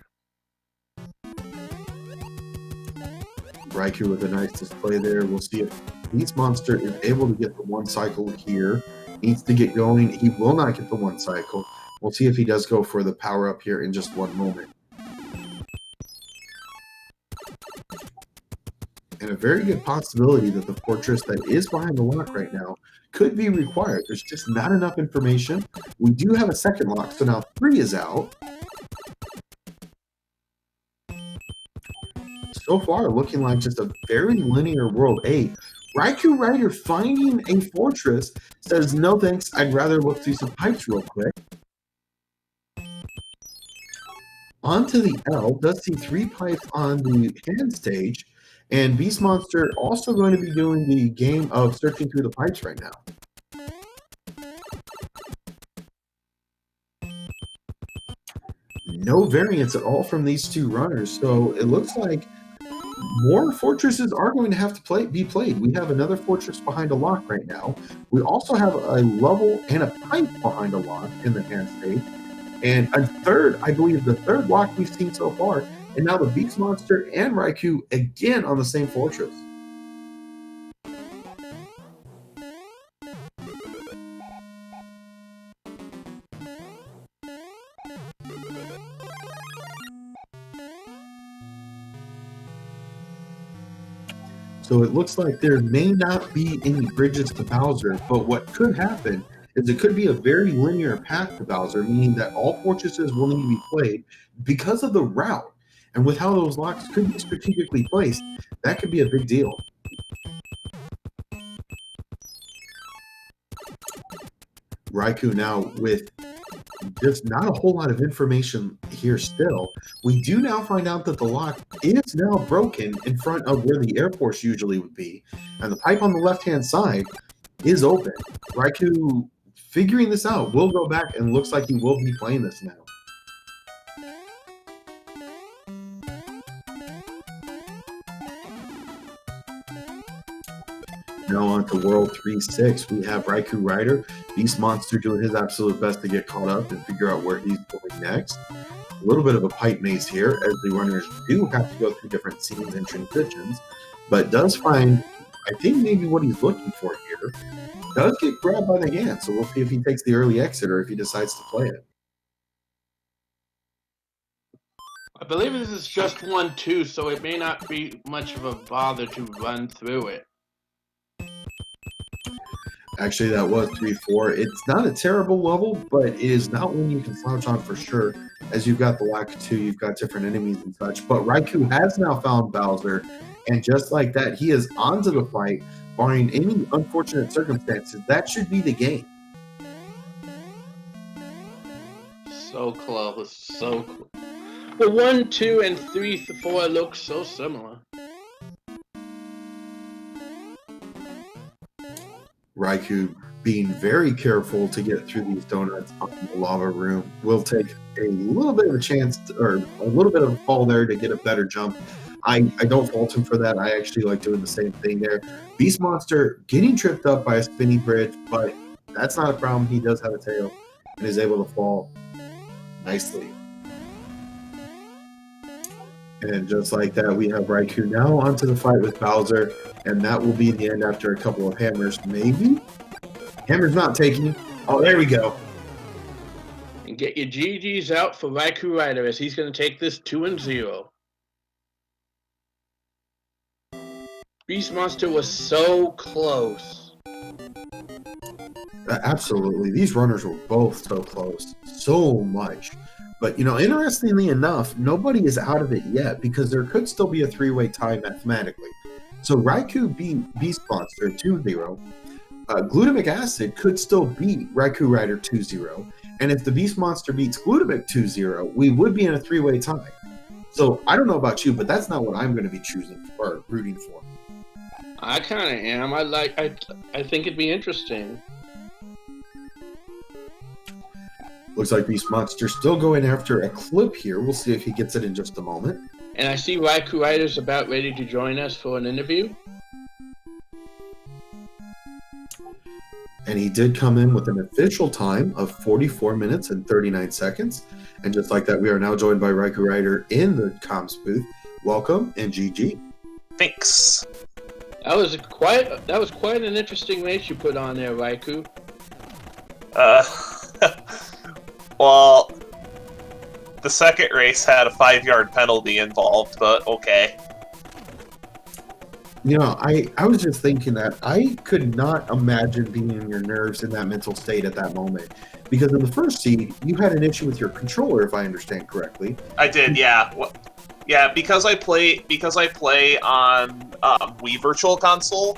Raikou with a nice display there. We'll see if BeastMonster is able to get the 1 cycle here. Needs to get going. He will not get the 1 cycle. We'll see if he does go for the power up here in just 1 moment. And a very good possibility that the fortress that is behind the lock right now could be required. There's just not enough information. We do have a second lock, so now 3 is out. So far, looking like just a very linear World 8. RaikouRider finding a fortress says, no thanks, I'd rather look through some pipes real quick. Onto the L, does see 3 pipes on the hand stage, and BeastMonster also going to be doing the game of searching through the pipes right now. No variance at all from these 2 runners, so it looks like more fortresses are going to have to be played. We have another fortress behind a lock right now. We also have a level and a pipe behind a lock in the hand stage. And a third, I believe the 3rd lock we've seen so far. And now the BeastMonster and Raikou again on the same fortress. So it looks like there may not be any bridges to Bowser, but what could happen is it could be a very linear path to Bowser, meaning that all fortresses will need to be played because of the route. And with how those locks could be strategically placed, that could be a big deal. Raikou now with just not a whole lot of information here still. We do now find out that the lock is now broken in front of where the Air Force usually would be, and the pipe on the left-hand side is open. Raikou, figuring this out, will go back and looks like he will be playing this now. Now on to World 3-6, we have RaikouRider, BeastMonster doing his absolute best to get caught up and figure out where he's going next. A little bit of a pipe maze here, as the runners do have to go through different scenes and transitions, but does find, I think maybe what he's looking for here, does get grabbed by the hand, so we'll see if he takes the early exit or if he decides to play it. I believe this is just 1-2, so it may not be much of a bother to run through it. Actually, that was 3-4. It's not a terrible level, but it is not one you can slouch on for sure. As you've got the lack 2, you've got different enemies and such. But Raikou has now found Bowser, and just like that, he is onto the fight, barring any unfortunate circumstances. That should be the game. So close, so close. Well, 1, 2, and 3, 4 look so similar. Raikou being very careful to get through these donuts on the lava room will take a little bit of a chance or a little bit of a fall there to get a better jump. I don't fault him for that. I actually like doing the same thing there. BeastMonster getting tripped up by a spinny bridge, but that's not a problem. He does have a tail and is able to fall nicely. And just like that, we have Raikou now onto the fight with Bowser, and that will be the end after a couple of hammers, maybe? Hammer's not taking. Oh, there we go. And get your GGs out for RaikouRider as he's going to take this 2-0. BeastMonster was so close. Absolutely. These runners were both so close. So much. But, you know, interestingly enough, nobody is out of it yet because there could still be a 3-way tie mathematically. So Raikou beat BeastMonster 2-0. Glutamic Acid could still beat RaikouRider 2-0. And if the BeastMonster beats Glutamic 2-0, we would be in a 3-way tie. So I don't know about you, but that's not what I'm going to be choosing or rooting for. I kind of am. I think it'd be interesting. Looks like BeastMonster's still going after a clip here. We'll see if he gets it in just a moment. And I see RaikouRider's about ready to join us for an interview. And he did come in with an official time of 44 minutes and 39 seconds. And just like that, we are now joined by RaikouRider in the comms booth. Welcome and GG. Thanks. That was quite an interesting race you put on there, Raikou. Well, the second race had a 5-yard penalty involved, but okay. You know, I was just thinking that I could not imagine being in your nerves in that mental state at that moment. Because in the first seed, you had an issue with your controller, if I understand correctly. I did, yeah. Yeah, because I play on Wii Virtual Console.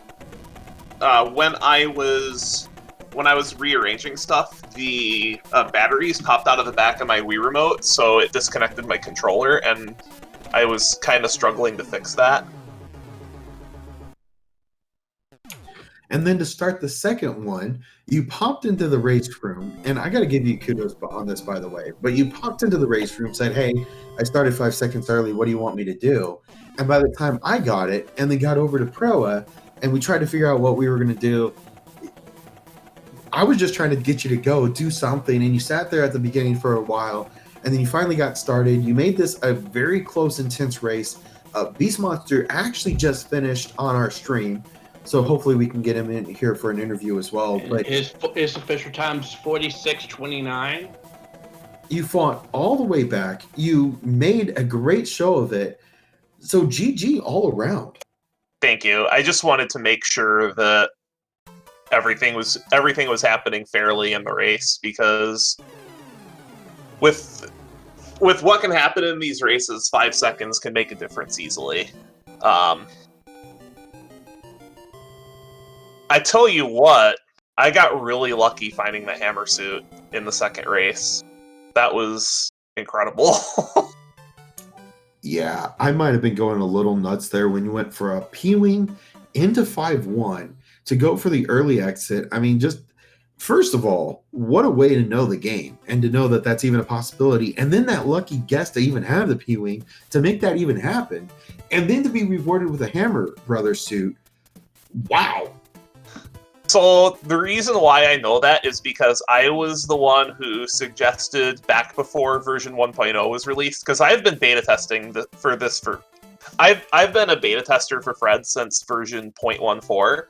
When I was rearranging stuff, the batteries popped out of the back of my Wii remote, so it disconnected my controller, and I was kind of struggling to fix that. And then to start the second one, you popped into the race room, and I got to give you kudos on this, by the way, but you popped into the race room, said, hey, I started 5 seconds early, what do you want me to do? And by the time I got it, and then got over to Proa, and we tried to figure out what we were going to do, I was just trying to get you to go do something, and you sat there at the beginning for a while, and then you finally got started. You made this a very close, intense race. BeastMonster actually just finished on our stream, so hopefully we can get him in here for an interview as well. But his official time's 46:29. You fought all the way back. You made a great show of it. So GG all around. Thank you. I just wanted to make sure that everything was happening fairly in the race, because with what can happen in these races, 5 seconds can make a difference easily. I tell you what, I got really lucky finding the hammer suit in the second race. That was incredible. Yeah, I might have been going a little nuts there when you went for a P-Wing into 5-1 to go for the early exit. I mean, just first of all, what a way to know the game and to know that that's even a possibility. And then that lucky guess to even have the P-Wing to make that even happen. And then to be rewarded with a Hammer Brothers suit. Wow. So the reason why I know that is because I was the one who suggested back before version 1.0 was released, because I've been beta testing I've been a beta tester for Fred since version 0.14,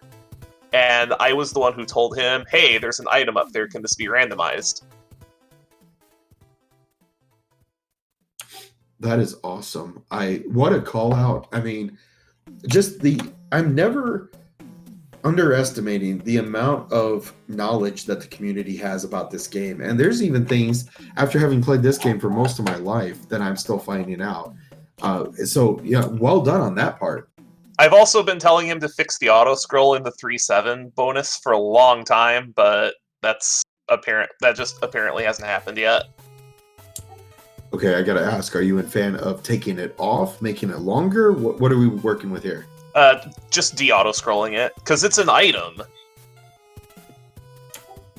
and I was the one who told him, hey, there's an item up there, can this be randomized? That is awesome. What a call out. I mean, just I'm underestimating the amount of knowledge that the community has about this game. And there's even things after having played this game for most of my life that I'm still finding out. So yeah, well done on that part. I've also been telling him to fix the auto scroll in the 3-7 bonus for a long time, but that just apparently hasn't happened yet. Okay, I gotta ask, are you a fan of taking it off, making it longer? What are we working with here? Just de-auto scrolling it, because it's an item.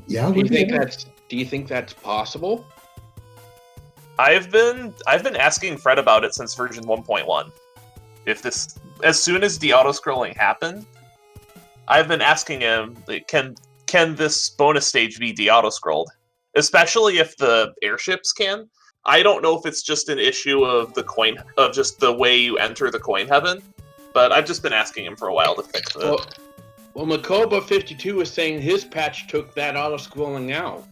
Yeah. Do you think that's possible? I've been asking Fred about it since version 1.1. As soon as de-auto scrolling happened, I've been asking him, like, can this bonus stage be de-auto scrolled? Especially if the airships can. I don't know if it's just an issue of just the way you enter the coin heaven, but I've just been asking him for a while to fix it. Well, Makoba52 was saying his patch took that auto scrolling out.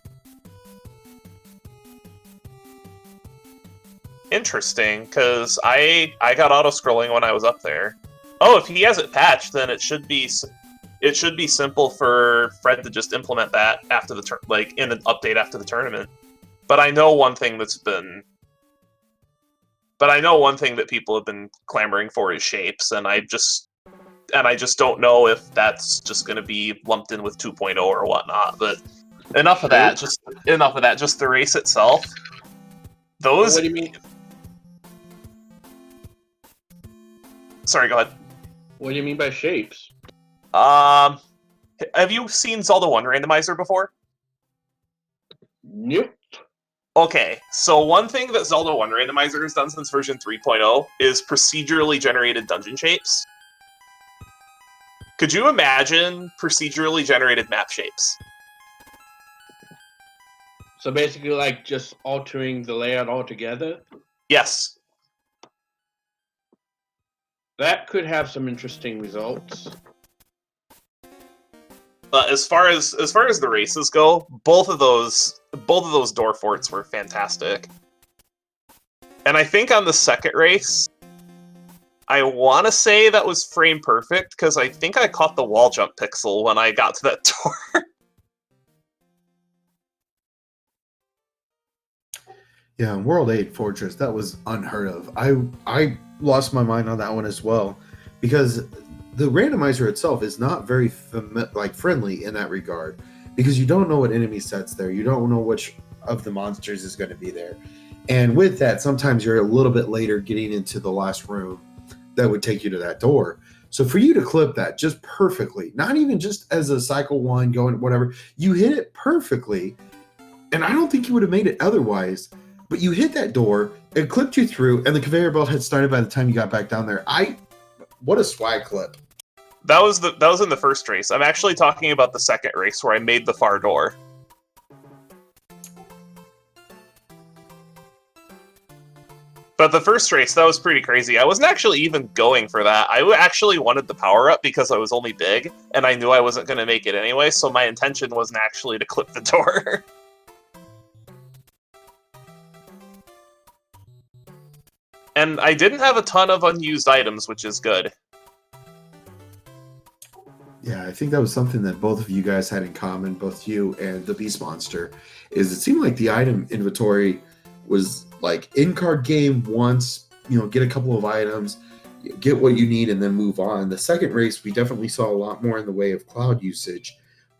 Interesting, because I got auto scrolling when I was up there. Oh, if he has it patched, then it should be simple for Fred to just implement that after the in an update after the tournament. But I know one thing that people have been clamoring for is shapes, and I just don't know if that's just going to be lumped in with 2.0 or whatnot. But enough of that. Just the race itself. Those. What do you mean? Sorry, go ahead. What do you mean by shapes? Have you seen Zelda 1 Randomizer before? Nope. Okay, so one thing that Zelda 1 Randomizer has done since version 3.0 is procedurally generated dungeon shapes. Could you imagine procedurally generated map shapes? So basically, like, just altering the layout altogether? Yes. That could have some interesting results. As far as the races go, both of those door forts were fantastic. And I think on the second race, I want to say that was frame perfect, because I think I caught the wall jump pixel when I got to that door. Yeah, in World 8 Fortress, that was unheard of. I lost my mind on that one as well, because the randomizer itself is not very friendly in that regard, because you don't know what enemy sets there. You don't know which of the monsters is going to be there. And with that, sometimes you're a little bit later getting into the last room that would take you to that door. So for you to clip that just perfectly, not even just as a cycle one going whatever, you hit it perfectly. And I don't think you would have made it otherwise. But you hit that door, it clipped you through, and the conveyor belt had started by the time you got back down there. What a swag clip. That was in the first race. I'm actually talking about the second race where I made the far door. But the first race, that was pretty crazy. I wasn't actually even going for that. I actually wanted the power-up because I was only big, and I knew I wasn't going to make it anyway, so my intention wasn't actually to clip the door. And I didn't have a ton of unused items, which is good. Yeah, I think that was something that both of you guys had in common, both you and TheBeastMonster, is it seemed like the item inventory was like in-card game once, get a couple of items, get what you need, and then move on. The second race, we definitely saw a lot more in the way of cloud usage,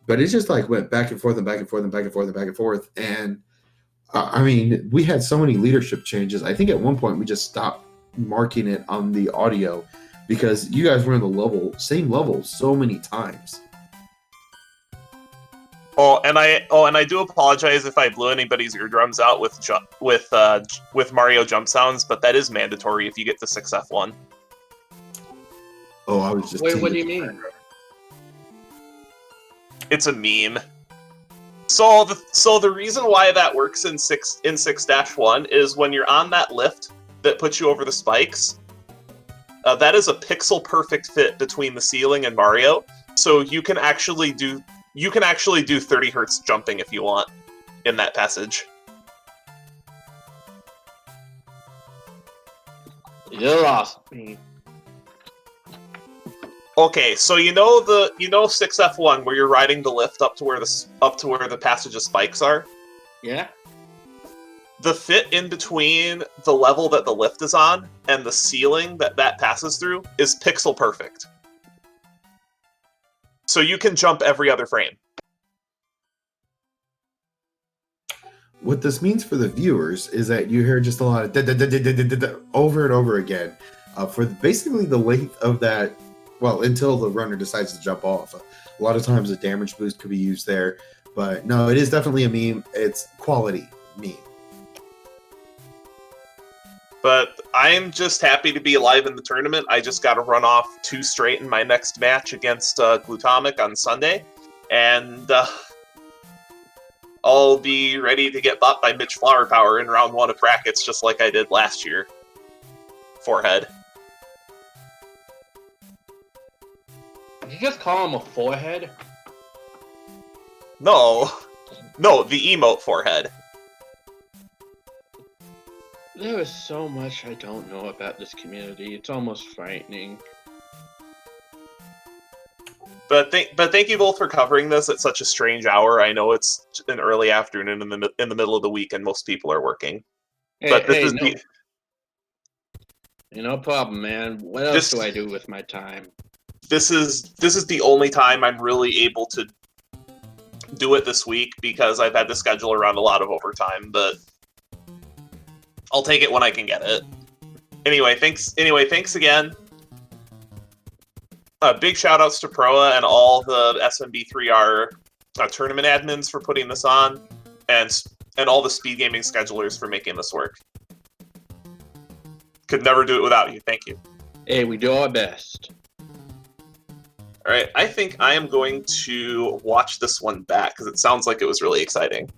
but it just like went back and forth and back and forth and back and forth and back and forth. And I mean, we had so many leadership changes. I think at one point we just stopped marking it on the audio because you guys were in the same level so many times. And I do apologize if I blew anybody's eardrums out with Mario jump sounds, but that is mandatory if you get the 6F1. Oh, I was just. Wait, what do you mean? It's a meme. So the reason why that works in 6-1 is when you're on that lift that puts you over the spikes. That is a pixel perfect fit between the ceiling and Mario, so you can actually do 30 hertz jumping if you want in that passage. You lost me. Okay, so you know 6F1 where you're riding the lift up to where the passage of spikes are? Yeah. The fit in between the level that the lift is on and the ceiling that passes through is pixel perfect. So you can jump every other frame. What this means for the viewers is that you hear just a lot of over and over again for basically the length of that, well, until the runner decides to jump off. A lot of times a damage boost could be used there, but no, it is definitely a meme. It's quality meme. But I'm just happy to be alive in the tournament. I just got to run off 2 straight in my next match against Glutamic on Sunday, and I'll be ready to get bought by Mitch Flower Power in round 1 of brackets, just like I did last year. Forehead. Did you just call him a forehead? No, the emote forehead. There is so much I don't know about this community. It's almost frightening. But thank you both for covering this at such a strange hour. I know it's an early afternoon in the middle of the week, and most people are working. But this is no problem, man. What else do I do with my time? This is the only time I'm really able to do it this week because I've had to schedule around a lot of overtime. But I'll take it when I can get it. Anyway, thanks again. Big shout-outs to Proa and all the SMB3R tournament admins for putting this on, and all the SpeedGaming schedulers for making this work. Could never do it without you. Thank you. Hey, we do our best. All right, I think I am going to watch this one back because it sounds like it was really exciting.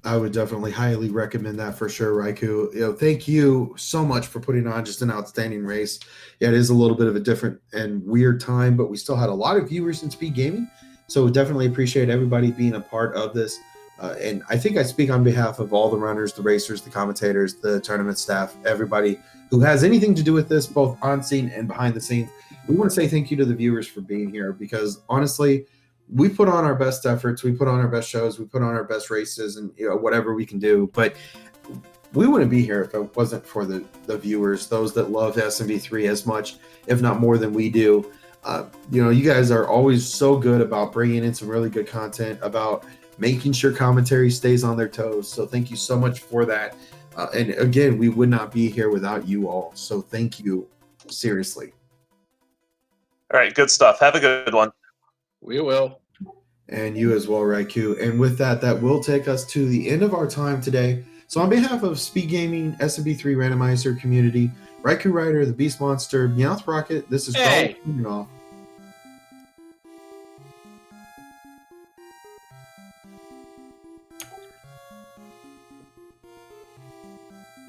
I would definitely highly recommend that for sure, Raikou. Thank you so much for putting on just an outstanding race. Yeah, it is a little bit of a different and weird time, but we still had a lot of viewers in Speed Gaming, so we definitely appreciate everybody being a part of this. And I think I speak on behalf of all the runners, the racers, the commentators, the tournament staff, everybody who has anything to do with this, both on scene and behind the scenes. We want to say thank you to the viewers for being here because honestly, we put on our best efforts, we put on our best shows, we put on our best races, and whatever we can do. But we wouldn't be here if it wasn't for the viewers, those that love SMB3 as much, if not more than we do. You guys are always so good about bringing in some really good content, about making sure commentary stays on their toes. So thank you so much for that. And again, we would not be here without you all. So thank you, seriously. All right, good stuff. Have a good one. We will. And you as well, Raikou. And with that, that will take us to the end of our time today. So on behalf of Speed Gaming, SMB3 Randomizer community, RaikouRider, TheBeastMonster, Meowth Rocket, this is Hey. off.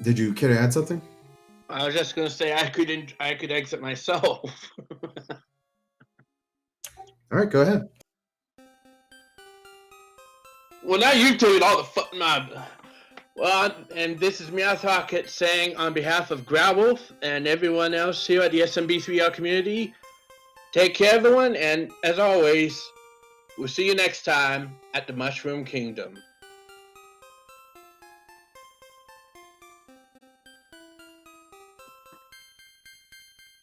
Did you care to add something? I was just gonna say I could exit myself. All right, go ahead. Well, now you've told all the fucking Well, and this is Meowth Rocket saying on behalf of Growlwolf and everyone else here at the SMB3R community, take care, everyone, and as always, we'll see you next time at the Mushroom Kingdom.